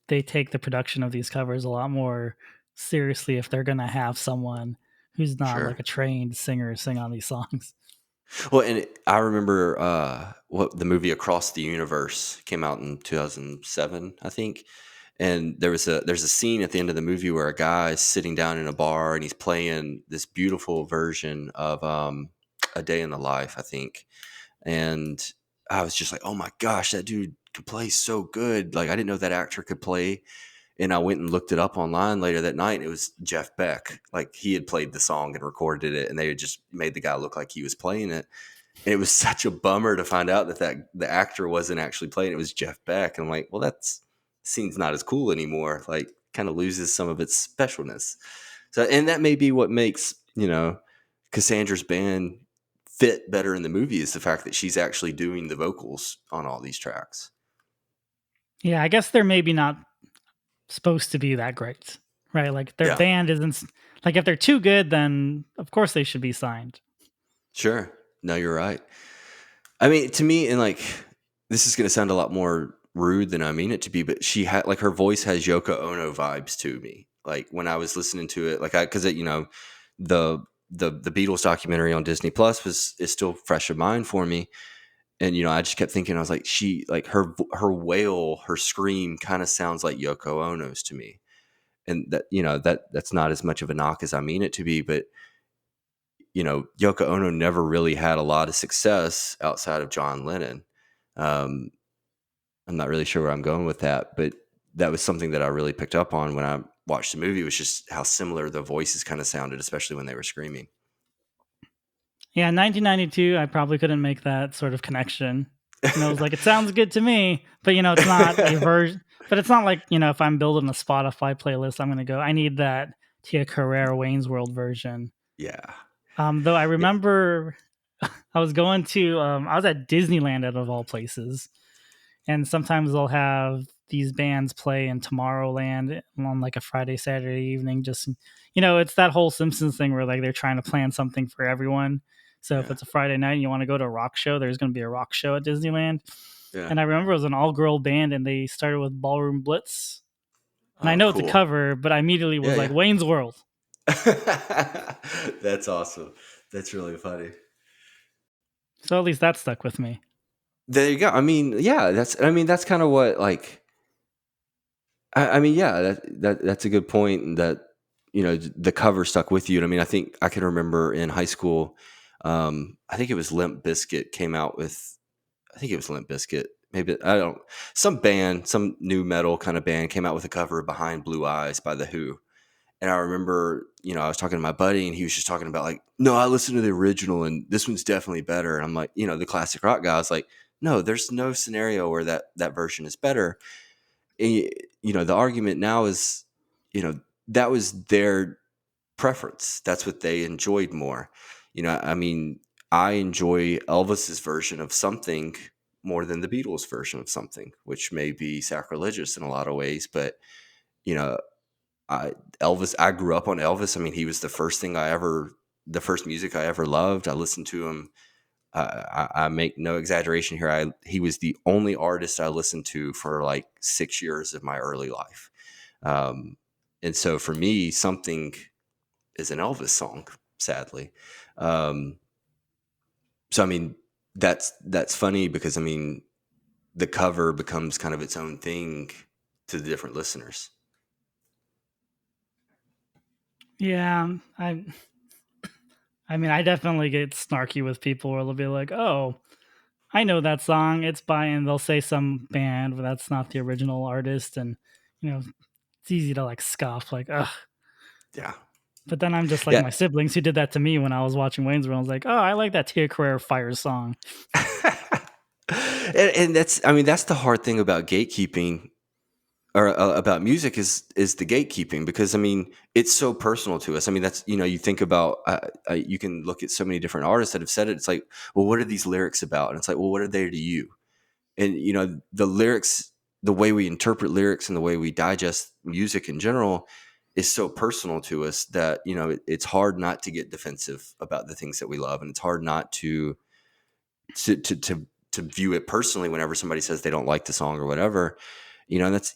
they take the production of these covers a lot more seriously if they're going to have someone who's not sure. like a trained singer sing on these songs. Well, and I remember what the movie Across the Universe came out in 2007, I think. And there's a scene at the end of the movie where a guy is sitting down in a bar and he's playing this beautiful version of A Day in the Life, I think. And I was just like, oh my gosh, that dude could play so good. Like, I didn't know that actor could play. And I went and looked it up online later that night, and it was Jeff Beck. Like, he had played the song and recorded it, and they had just made the guy look like he was playing it. And it was such a bummer to find out that the actor wasn't actually playing. It was Jeff Beck. And I'm like, well, that's scene's not as cool anymore. Like, kind of loses some of its specialness. So, and that may be what makes, Cassandra's band fit better in the movie, is the fact that she's actually doing the vocals on all these tracks. Yeah, I guess they're maybe not supposed to be that great, right? Like, their Yeah, band isn't like, if they're too good, then of course they should be signed. sure. No, you're right. I mean, to me, and like, this is going to sound a lot more rude than I mean it to be, but she had like her voice has Yoko Ono vibes to me. Like when I was listening to it, like because you know, the the Beatles documentary on Disney Plus was is still fresh in mind for me, and you know, I just kept thinking, I was like, she like her wail, her scream, kind of sounds like Yoko Ono's to me, and that you know that's not as much of a knock as I mean it to be, but you know, Yoko Ono never really had a lot of success outside of John Lennon. Um, I'm not really sure where I'm going with that, but that was something that I really picked up on when I watched the movie, was just how similar the voices kind of sounded, especially when they were screaming. Yeah, 1992, I probably couldn't make that sort of connection. It was like, it sounds good to me, but it's not a version. But it's not like if I'm building a Spotify playlist, I'm gonna go. I need that Tia Carrere Wayne's World version. Yeah. Though I Yeah. remember I was at Disneyland out of all places, and sometimes they'll have these bands play in Tomorrowland on like a Friday, Saturday evening. Just it's that whole Simpsons thing where like they're trying to plan something for everyone. So if Yeah. it's a Friday night and you want to go to a rock show, there's going to be a rock show at Disneyland. Yeah. And I remember it was an all-girl band, and they started with Ballroom Blitz. And I Oh, know it's a cool. cover, but I immediately was like Yeah. Wayne's World. Yeah. That's awesome. That's really funny. So at least that stuck with me. There you go. I mean, yeah, that's kind of what like, I mean, yeah, that's a good point. And that, you know, the cover stuck with you. And I mean, I think I can remember in high school, I think it was Limp Bizkit came out with, I think it was Limp Bizkit. Maybe I don't. Some band, some new metal kind of band, came out with a cover of "Behind Blue Eyes" by the Who. And I remember, you know, I was talking to my buddy, and he was just talking about like, no, I listened to the original, and this one's definitely better. And I'm like, you know, the classic rock guy. I was like, no, there's no scenario where that version is better. And, you know, the argument now is, you know, that was their preference. That's what they enjoyed more. You know, I mean, I enjoy Elvis's version of something more than the Beatles' version of something, which may be sacrilegious in a lot of ways. But you know, Elvis. I grew up on Elvis. I mean, he was the first music I ever loved. I listened to him. I make no exaggeration here. He was the only artist I listened to for like 6 years of my early life. Um, and so for me, something is an Elvis song, sadly. Um, so I mean, that's funny because I mean, the cover becomes kind of its own thing to the different listeners. Yeah, I mean, I definitely get snarky with people where they'll be like, "Oh, I know that song. It's by," and they'll say some band, but that's not the original artist, and you know, it's easy to like scoff, like, "Ugh." Yeah, But then I'm just like yeah. my siblings who did that to me when I was watching Wayne's World. I was like, "Oh, I like that Tia Carrere Fire song." And that's, I mean, that's the hard thing about gatekeeping, or about music, is the gatekeeping, because I mean, it's so personal to us. I mean, that's, you know, you think about, you can look at so many different artists that have said it. It's like, well, what are these lyrics about? And it's like, well, what are they to you? And you know, the lyrics, the way we interpret lyrics and the way we digest music in general is so personal to us that, you know, it's hard not to get defensive about the things that we love, and it's hard not to to to to view it personally whenever somebody says they don't like the song or whatever. You know, and that's,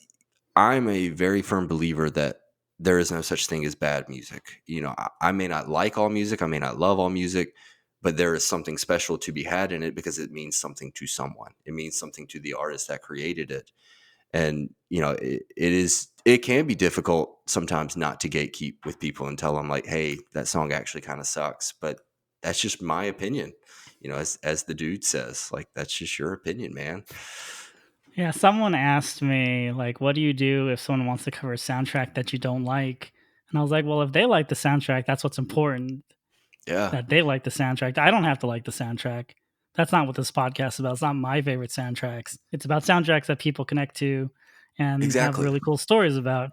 I'm a very firm believer that there is no such thing as bad music. You know, I may not like all music, I may not love all music, but there is something special to be had in it because it means something to someone. It means something to the artist that created it. And you know, it can be difficult sometimes not to gatekeep with people and tell them like, hey, that song actually kind of sucks, but that's just my opinion. You know, as the dude says, like, that's just your opinion, man. Yeah, someone asked me like, "What do you do if someone wants to cover a soundtrack that you don't like?" And I was like, "Well, if they like the soundtrack, that's what's important. Yeah, That they like the soundtrack. I don't have to like the soundtrack. That's not what this podcast is about. It's not my favorite soundtracks. It's about soundtracks that people connect to and have exactly. really cool stories about."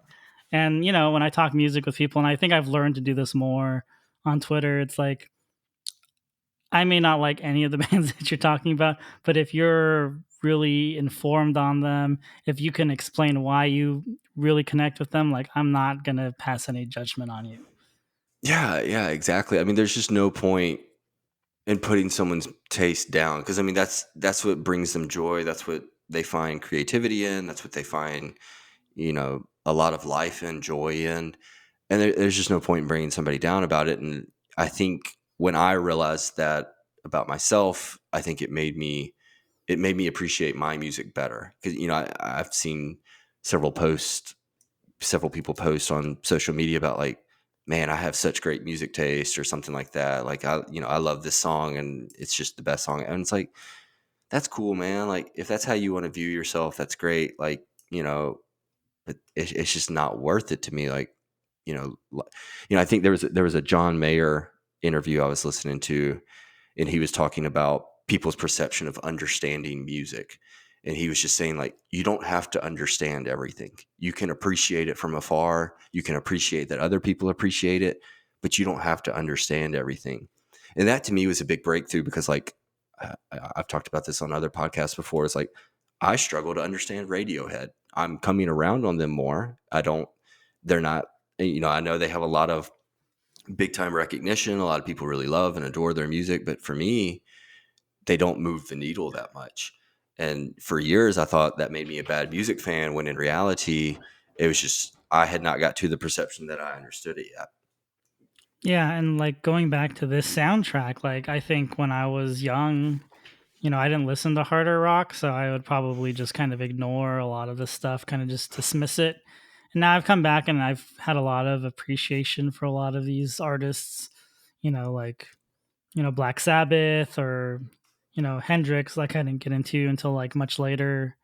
And when I talk music with people, and I think I've learned to do this more on Twitter, it's like I may not like any of the bands that you're talking about, but if you're really informed on them, if you can explain why you really connect with them, like I'm not gonna pass any judgment on you. Yeah, yeah, exactly. I mean, there's just no point. and putting someone's taste down, because I mean that's what brings them joy. That's what they find creativity in. That's what they find, a lot of life and joy in. And there's just no point in bringing somebody down about it. And I think when I realized that about myself, I think it made me appreciate my music better, because I've seen several posts several people post on social media about, like, man, I have such great music taste or something like that. Like, I love this song and it's just the best song. And it's like, that's cool, man. Like, if that's how you want to view yourself, that's great. Like, but it's just not worth it to me. Like, I think there was a John Mayer interview I was listening to, and he was talking about people's perception of understanding music. And he was just saying, like, you don't have to understand everything. You can appreciate it from afar. You can appreciate that other people appreciate it, but you don't have to understand everything. And that to me was a big breakthrough, because, like, I've talked about this on other podcasts before. It's like, I struggle to understand Radiohead. I'm coming around on them more. They're not, I know they have a lot of big time recognition. A lot of people really love and adore their music, but for me, they don't move the needle that much. And for years, I thought that made me a bad music fan, when in reality, it was just I had not got to the perception that I understood it yet. Yeah, and like going back to this soundtrack, like I think when I was young, I didn't listen to harder rock, so I would probably just kind of ignore a lot of this stuff, kind of just dismiss it. And now I've come back and I've had a lot of appreciation for a lot of these artists, like, Black Sabbath or, Hendrix, like I didn't get into until like much later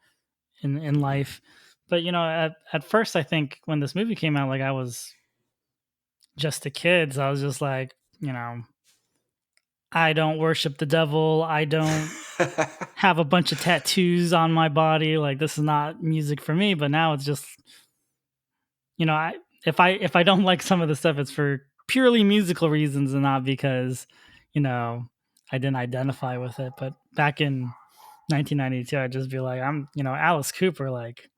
in life. But, at first I think when this movie came out, like I was just a kid, so I was just like, I don't worship the devil. I don't have a bunch of tattoos on my body. Like this is not music for me. But now it's just, I if I don't like some of the stuff, it's for purely musical reasons and not because, you know, I didn't identify with it. But back in 1992, I'd just be like, I'm, Alice Cooper. Like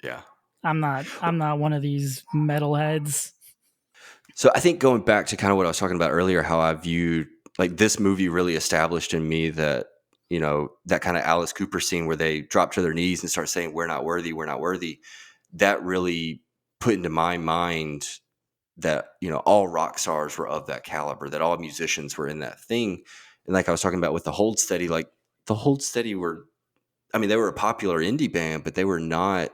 Yeah. I'm not one of these metalheads. So I think, going back to kind of what I was talking about earlier, how I viewed, like, this movie really established in me that, that kind of Alice Cooper scene where they drop to their knees and start saying, "We're not worthy, we're not worthy." That really put into my mind that, all rock stars were of that caliber, that all musicians were in that thing. And like I was talking about with the Hold Steady, like the Hold Steady were, I mean, they were a popular indie band, but they were not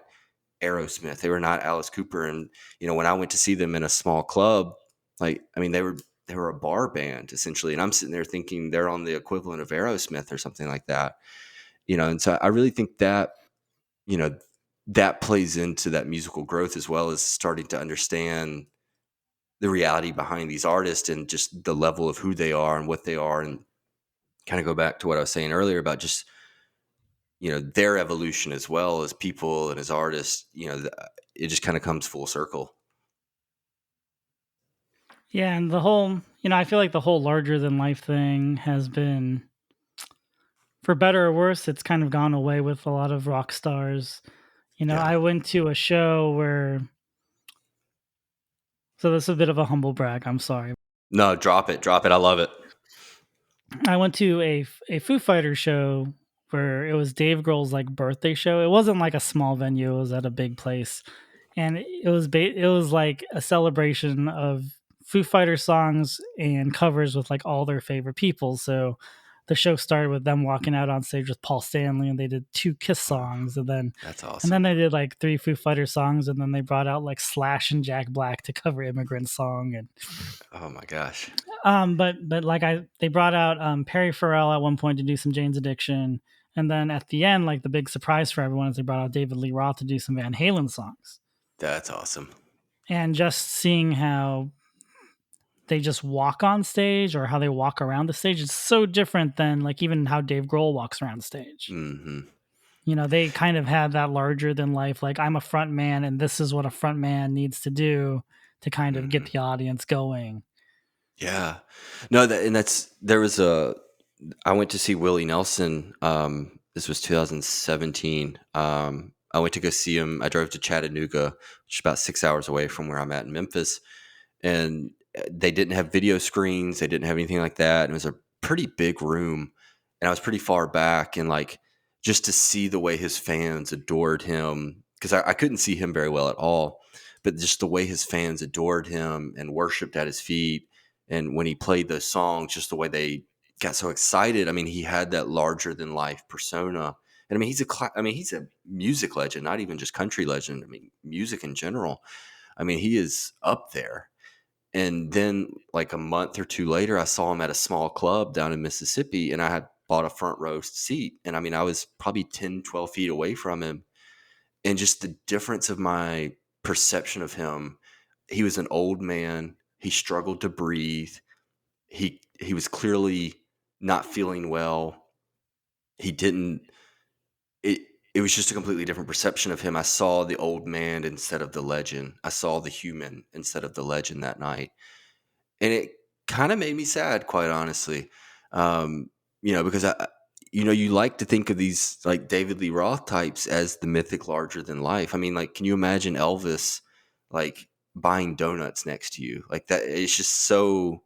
Aerosmith. They were not Alice Cooper. And, when I went to see them in a small club, like, I mean, they were a bar band essentially. And I'm sitting there thinking they're on the equivalent of Aerosmith or something like that. And so I really think that, you know, that plays into that musical growth, as well as starting to understand the reality behind these artists and just the level of who they are and what they are. And kind of go back to what I was saying earlier about just, their evolution as well as people and as artists. It just kind of comes full circle. Yeah, and the whole, I feel like the whole larger than life thing has been, for better or worse, it's kind of gone away with a lot of rock stars. Yeah. I went to a show where, so this is a bit of a humble brag, I'm sorry. No, drop it. I love it. I went to a Foo Fighters show where it was Dave Grohl's like birthday show. It wasn't like a small venue; it was at a big place, and it was like a celebration of Foo Fighter songs and covers with like all their favorite people. So the show started with them walking out on stage with Paul Stanley, and they did 2 Kiss songs, That's and then awesome. they did like 3 Foo Fighter songs, and then they brought out like Slash and Jack Black to cover Immigrant Song, and Oh my gosh. but like they brought out Perry Farrell at one point to do some Jane's Addiction, and then at the end, like the big surprise for everyone is they brought out David Lee Roth to do some Van Halen songs. That's awesome. And just seeing how they just walk on stage or how they walk around the stage is so different than like even how Dave Grohl walks around the stage. Hmm. They kind of had that larger than life, like I'm a front man and this is what a front man needs to do to kind of Hmm. get the audience going. Yeah. No, there was I went to see Willie Nelson. This was 2017. I went to go see him. I drove to Chattanooga, which is about 6 hours away from where I'm at in Memphis. And they didn't have video screens. They didn't have anything like that. And it was a pretty big room, and I was pretty far back, and like just to see the way his fans adored him, because I couldn't see him very well at all, but just the way his fans adored him and worshipped at his feet, and when he played those songs, just the way they got so excited. I mean, he had that larger than life persona. And I mean, he's a music legend, not even just country legend. I mean, music in general. I mean, he is up there. And then, like a month or two later, I saw him at a small club down in Mississippi, and I had bought a front row seat. And I mean, I was probably 10, 12 feet away from him. And just the difference of my perception of him, he was an old man. He struggled to breathe. He was clearly not feeling well. He didn't it it was just a completely different perception of him. I saw the old man instead of the legend. I saw the human instead of the legend that night. And it kind of made me sad, quite honestly. Um, because you like to think of these like David Lee Roth types as the mythic larger than life. I mean, like, can you imagine Elvis like buying donuts next to you? Like that, it's just so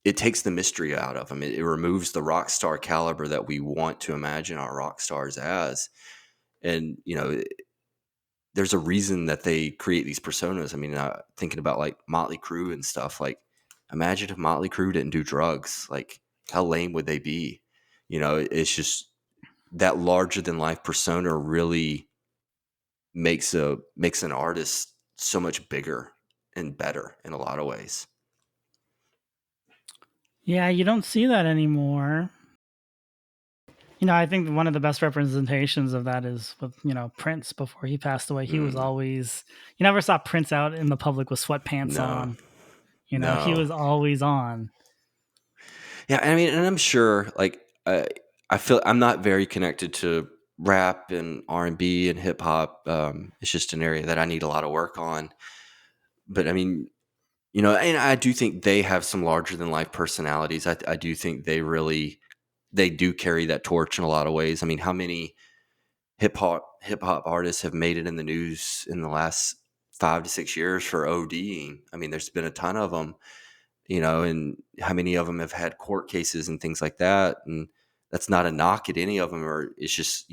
it takes the mystery out of them. It removes the rock star caliber that we want to imagine our rock stars as. And, there's a reason that they create these personas. I mean, thinking about like Motley Crue and stuff, like imagine if Motley Crue didn't do drugs, like how lame would they be? It's just that larger than life persona really makes an artist so much bigger and better in a lot of ways. Yeah, you don't see that anymore. I think one of the best representations of that is with, Prince before he passed away. He was always, you never saw Prince out in the public with sweatpants No, on. He no. was always on. Yeah, I mean, and I'm sure, like, I feel I'm not very connected to rap and R&B and hip hop. It's just an area that I need a lot of work on. But I mean, and I do think they have some larger than life personalities. I do think they do carry that torch in a lot of ways. I mean, how many hip hop artists have made it in the news in the last 5 to 6 years for ODing? I mean, there's been a ton of them, and how many of them have had court cases and things like that. And that's not a knock at any of them, or it's just,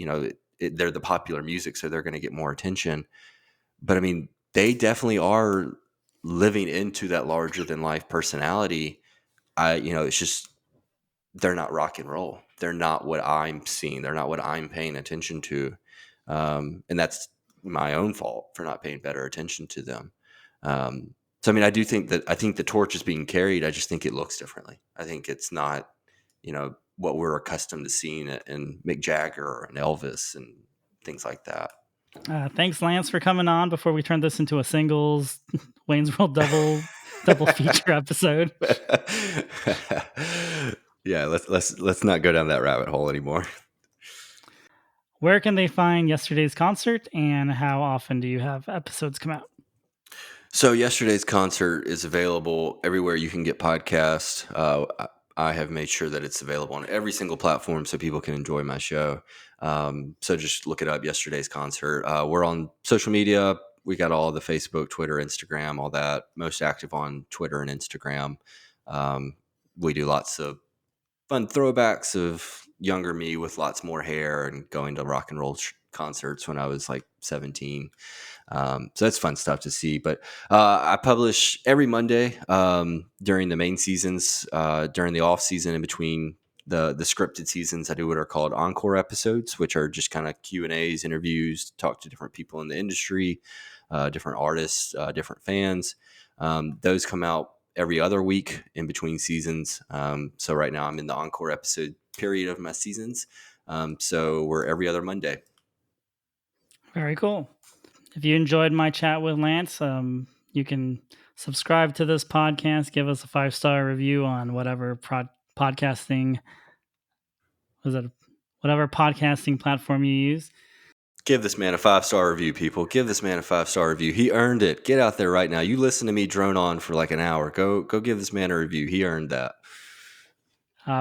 they're the popular music, so they're going to get more attention. But I mean, they definitely are living into that larger than life personality. It's just, they're not rock and roll. They're not what I'm seeing. They're not what I'm paying attention to. And that's my own fault for not paying better attention to them. So, I mean, I think the torch is being carried. I just think it looks differently. I think it's not, what we're accustomed to seeing in Mick Jagger and Elvis and things like that. Thanks, Lance, for coming on before we turn this into a singles Wayne's World double feature episode. Yeah, let's not go down that rabbit hole anymore. Where can they find yesterday's concert, and how often do you have episodes come out? So yesterday's concert is available everywhere you can get podcasts. I have made sure that it's available on every single platform so people can enjoy my show. So just look it up, yesterday's concert. We're on social media. We got all the Facebook, Twitter, Instagram, all that. Most active on Twitter and Instagram. We do lots of fun throwbacks of younger me with lots more hair and going to rock and roll concerts when I was like 17. So that's fun stuff to see. But I publish every Monday during the main seasons, during the off season, in between the scripted seasons. I do what are called encore episodes, which are just kind of Q&As, interviews, talk to different people in the industry, different artists, different fans. Those come out every other week in between seasons. So right now I'm in the encore episode period of my seasons. So we're every other Monday. Very cool. If you enjoyed my chat with Lance, you can subscribe to this podcast, give us a 5-star review on whatever podcasting whatever podcasting platform you use. Give this man a 5-star review, people. Give this man a 5-star review. He earned it. Get out there right now. You listen to me drone on for like an hour. Go give this man a review. He earned that.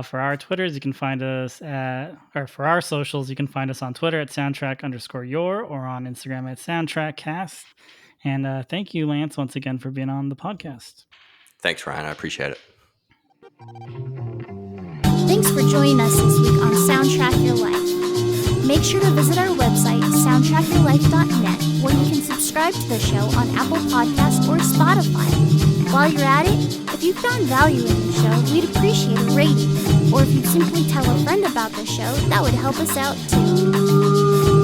For our Twitters, you can find us for our socials, you can find us on Twitter at soundtrack_your or on Instagram at soundtrackcast. And thank you, Lance, once again for being on the podcast. Thanks, Ryan. I appreciate it. Thanks for joining us this week on Soundtrack Your Life. Make sure to visit our website, soundtrackyourlife.net, where you can subscribe to the show on Apple Podcasts or Spotify. While you're at it, if you found value in the show, we'd appreciate a rating. Or if you'd simply tell a friend about the show, that would help us out too.